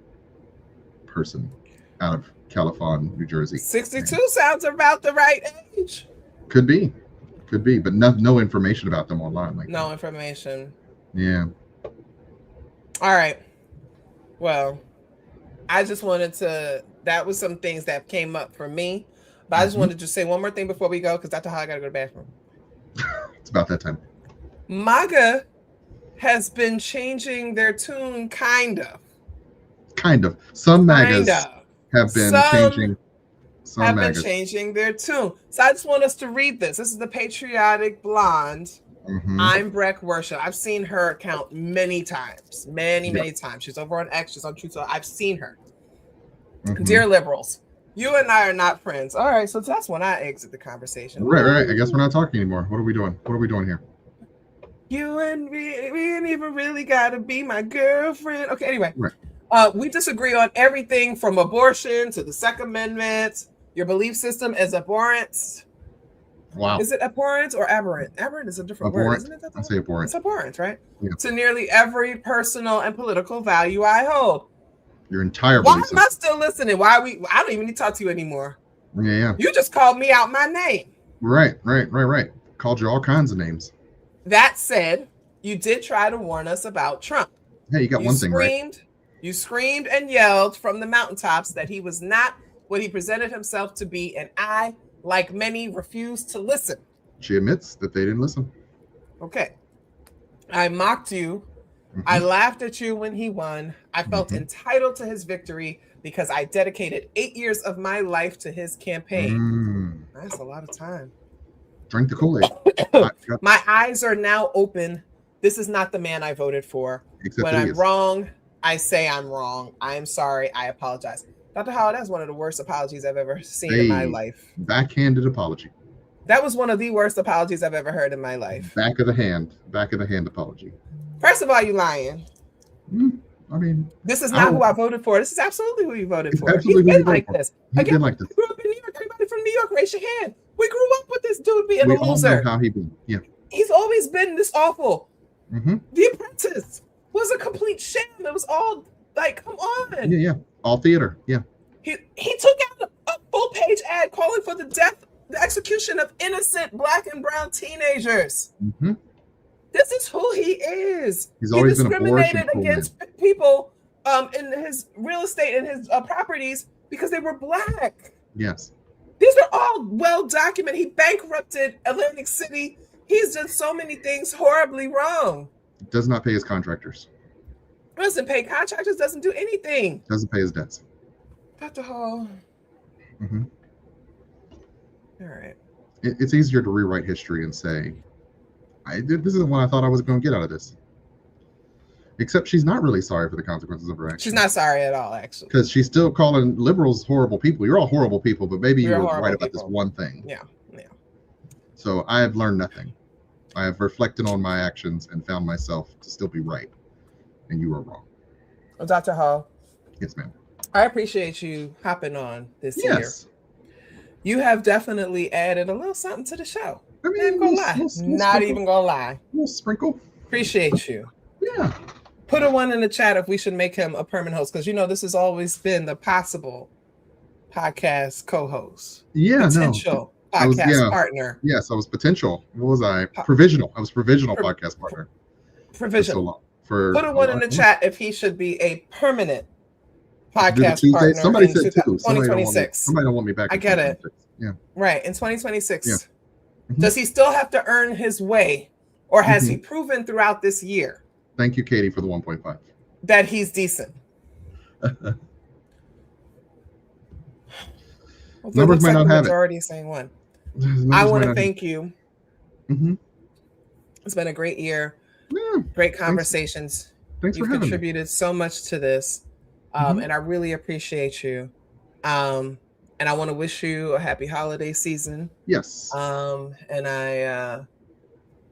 person out of California, New Jersey. 62 sounds about the right age. Could be, but no information about them online. No information. Yeah. All right. Well, I just wanted to. That was some things that came up for me, but I just wanted to say one more thing before we go because Dr. Hall, I gotta go to the bathroom. It's about that time. MAGA has been changing their tune, kind of. Some MAGAs have been changing. Some been changing their tune. So I just want us to read this. This is the Patriotic Blonde. I'm Breck Worship. I've seen her account many times. Many times. She's over on X. She's on Truth. So I've seen her. Dear liberals, You and I are not friends. All right, so that's when I exit the conversation. Right. I guess we're not talking anymore. What are we doing? What are we doing here? You and me, we ain't even really gotta be my girlfriend. Okay, anyway. Right. We disagree on everything from abortion to the Second Amendment. Your belief system is abhorrent. Wow. Is it abhorrent or aberrant? Aberrant is a different word, isn't it? I say abhorrent. It's abhorrent, right? Yeah. To nearly every personal and political value I hold. Your entire Why belief am I still listening? I don't even need to talk to you anymore. Yeah. You just called me out my name. Right. Called you all kinds of names. That said, you did try to warn us about Trump. Yeah, you got one thing right. You screamed and yelled from the mountaintops that he was not what he presented himself to be, and I, like many, refused to listen. She admits that they didn't listen. Okay. I mocked you. I laughed at you when he won. I felt entitled to his victory because I dedicated 8 years of my life to his campaign. That's a lot of time. Drink the Kool-Aid. My eyes are now open. This is not the man I voted for. When I'm wrong, I say I'm wrong. I am sorry. I apologize. Dr. Howard, that's one of the worst apologies I've ever seen in my life. Backhanded apology. That was one of the worst apologies I've ever heard in my life. Back of the hand apology. First of all, you lying. I mean, this is not who I voted for. This is absolutely who you voted for. He's been like this. He's been like this. Grew up in New York. Everybody from New York, raise your hand. We grew up with this dude being a loser. We all know how he been. Yeah. He's always been this awful. The Apprentice was a complete sham. It was all like, come on. Yeah. All theater. Yeah. He took out a full-page ad calling for the execution of innocent Black and brown teenagers. This is who he is. He's always been discriminated against people in his real estate and his properties because they were Black. Yes. These are all well documented. He bankrupted Atlantic City. He's done so many things horribly wrong. Does not pay his contractors. Doesn't pay contractors, doesn't do anything. Doesn't pay his debts. Dr. Hall. All right. It's easier to rewrite history and say, this isn't what I thought I was going to get out of this. Except she's not really sorry for the consequences of her actions. She's not sorry at all, actually. Because she's still calling liberals horrible people. You're all horrible people, but maybe you were right about this one thing. Yeah. So I have learned nothing. I have reflected on my actions and found myself to still be right. And you were wrong. Well, Dr. Hall. Yes, ma'am. I appreciate you hopping on this year. You have definitely added a little something to the show. I mean, not even gonna lie. A little sprinkle. Appreciate you. Yeah. Put a one in the chat if we should make him a permanent host, because this has always been the possible podcast co-host. Yeah, potential podcast partner. Yes, I was potential. What was I? Provisional. I was provisional podcast partner. Provisional. Put a one in the chat if he should be a permanent podcast partner. Somebody said 2026. Somebody don't want me back. I get it. Yeah. Right. In 2026. Does he still have to earn his way, or has he proven throughout this year? Thank you, Katie, for the 1.5. That he's decent. Numbers might not have it. Majority saying one. I want to thank you. It's been a great year. Yeah, great conversations. Thanks for having me. You've contributed so much to this, and I really appreciate you. And I want to wish you a happy holiday season. Yes. And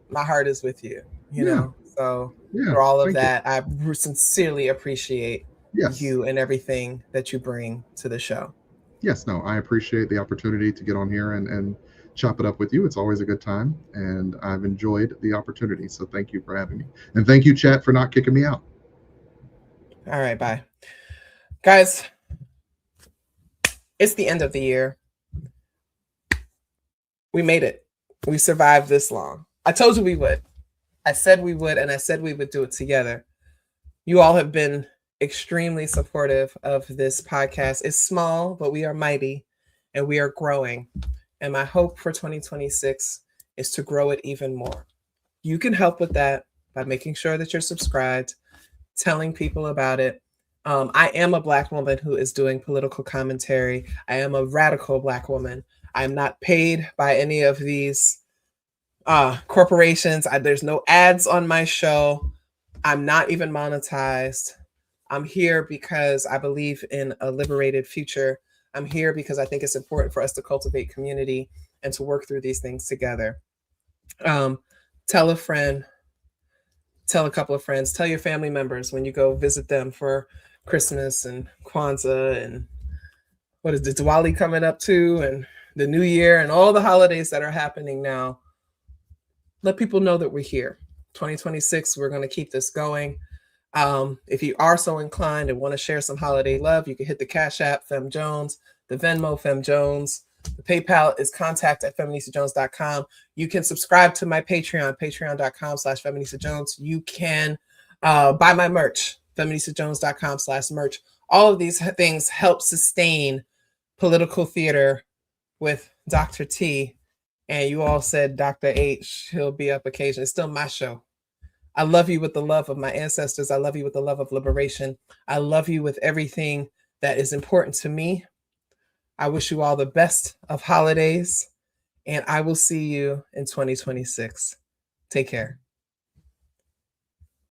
my heart is with you. You know. So for all of that, I sincerely appreciate you and everything that you bring to the show. Yes. No, I appreciate the opportunity to get on here and chop it up with you. It's always a good time, and I've enjoyed the opportunity. So thank you for having me, and thank you, chat, for not kicking me out. All right, bye, guys. It's the end of the year. We made it. We survived this long. I told you we would. I said we would, and I said we would do it together. You all have been extremely supportive of this podcast. It's small, but we are mighty, and we are growing. And my hope for 2026 is to grow it even more. You can help with that by making sure that you're subscribed, telling people about it. I am a Black woman who is doing political commentary. I am a radical Black woman. I'm not paid by any of these corporations. There's no ads on my show. I'm not even monetized. I'm here because I believe in a liberated future I'm here because I think it's important for us to cultivate community and to work through these things together. Tell a friend, tell a couple of friends, tell your family members when you go visit them for Christmas and Kwanzaa and what is the Diwali coming up too, and the New Year and all the holidays that are happening now. Let people know that we're here. 2026, we're going to keep this going. If you are so inclined and want to share some holiday love, you can hit the Cash App, FemJones, the Venmo, FemJones. The PayPal is contact@feminisajones.com. You can subscribe to my Patreon, patreon.com/feminisajones. You can buy my merch, feminisajones.com/merch. All of these things help sustain political theater with Dr. T. And you all said Dr. H, he'll be up occasionally. It's still my show. I love you with the love of my ancestors. I love you with the love of liberation. I love you with everything that is important to me. I wish you all the best of holidays, and I will see you in 2026. Take care.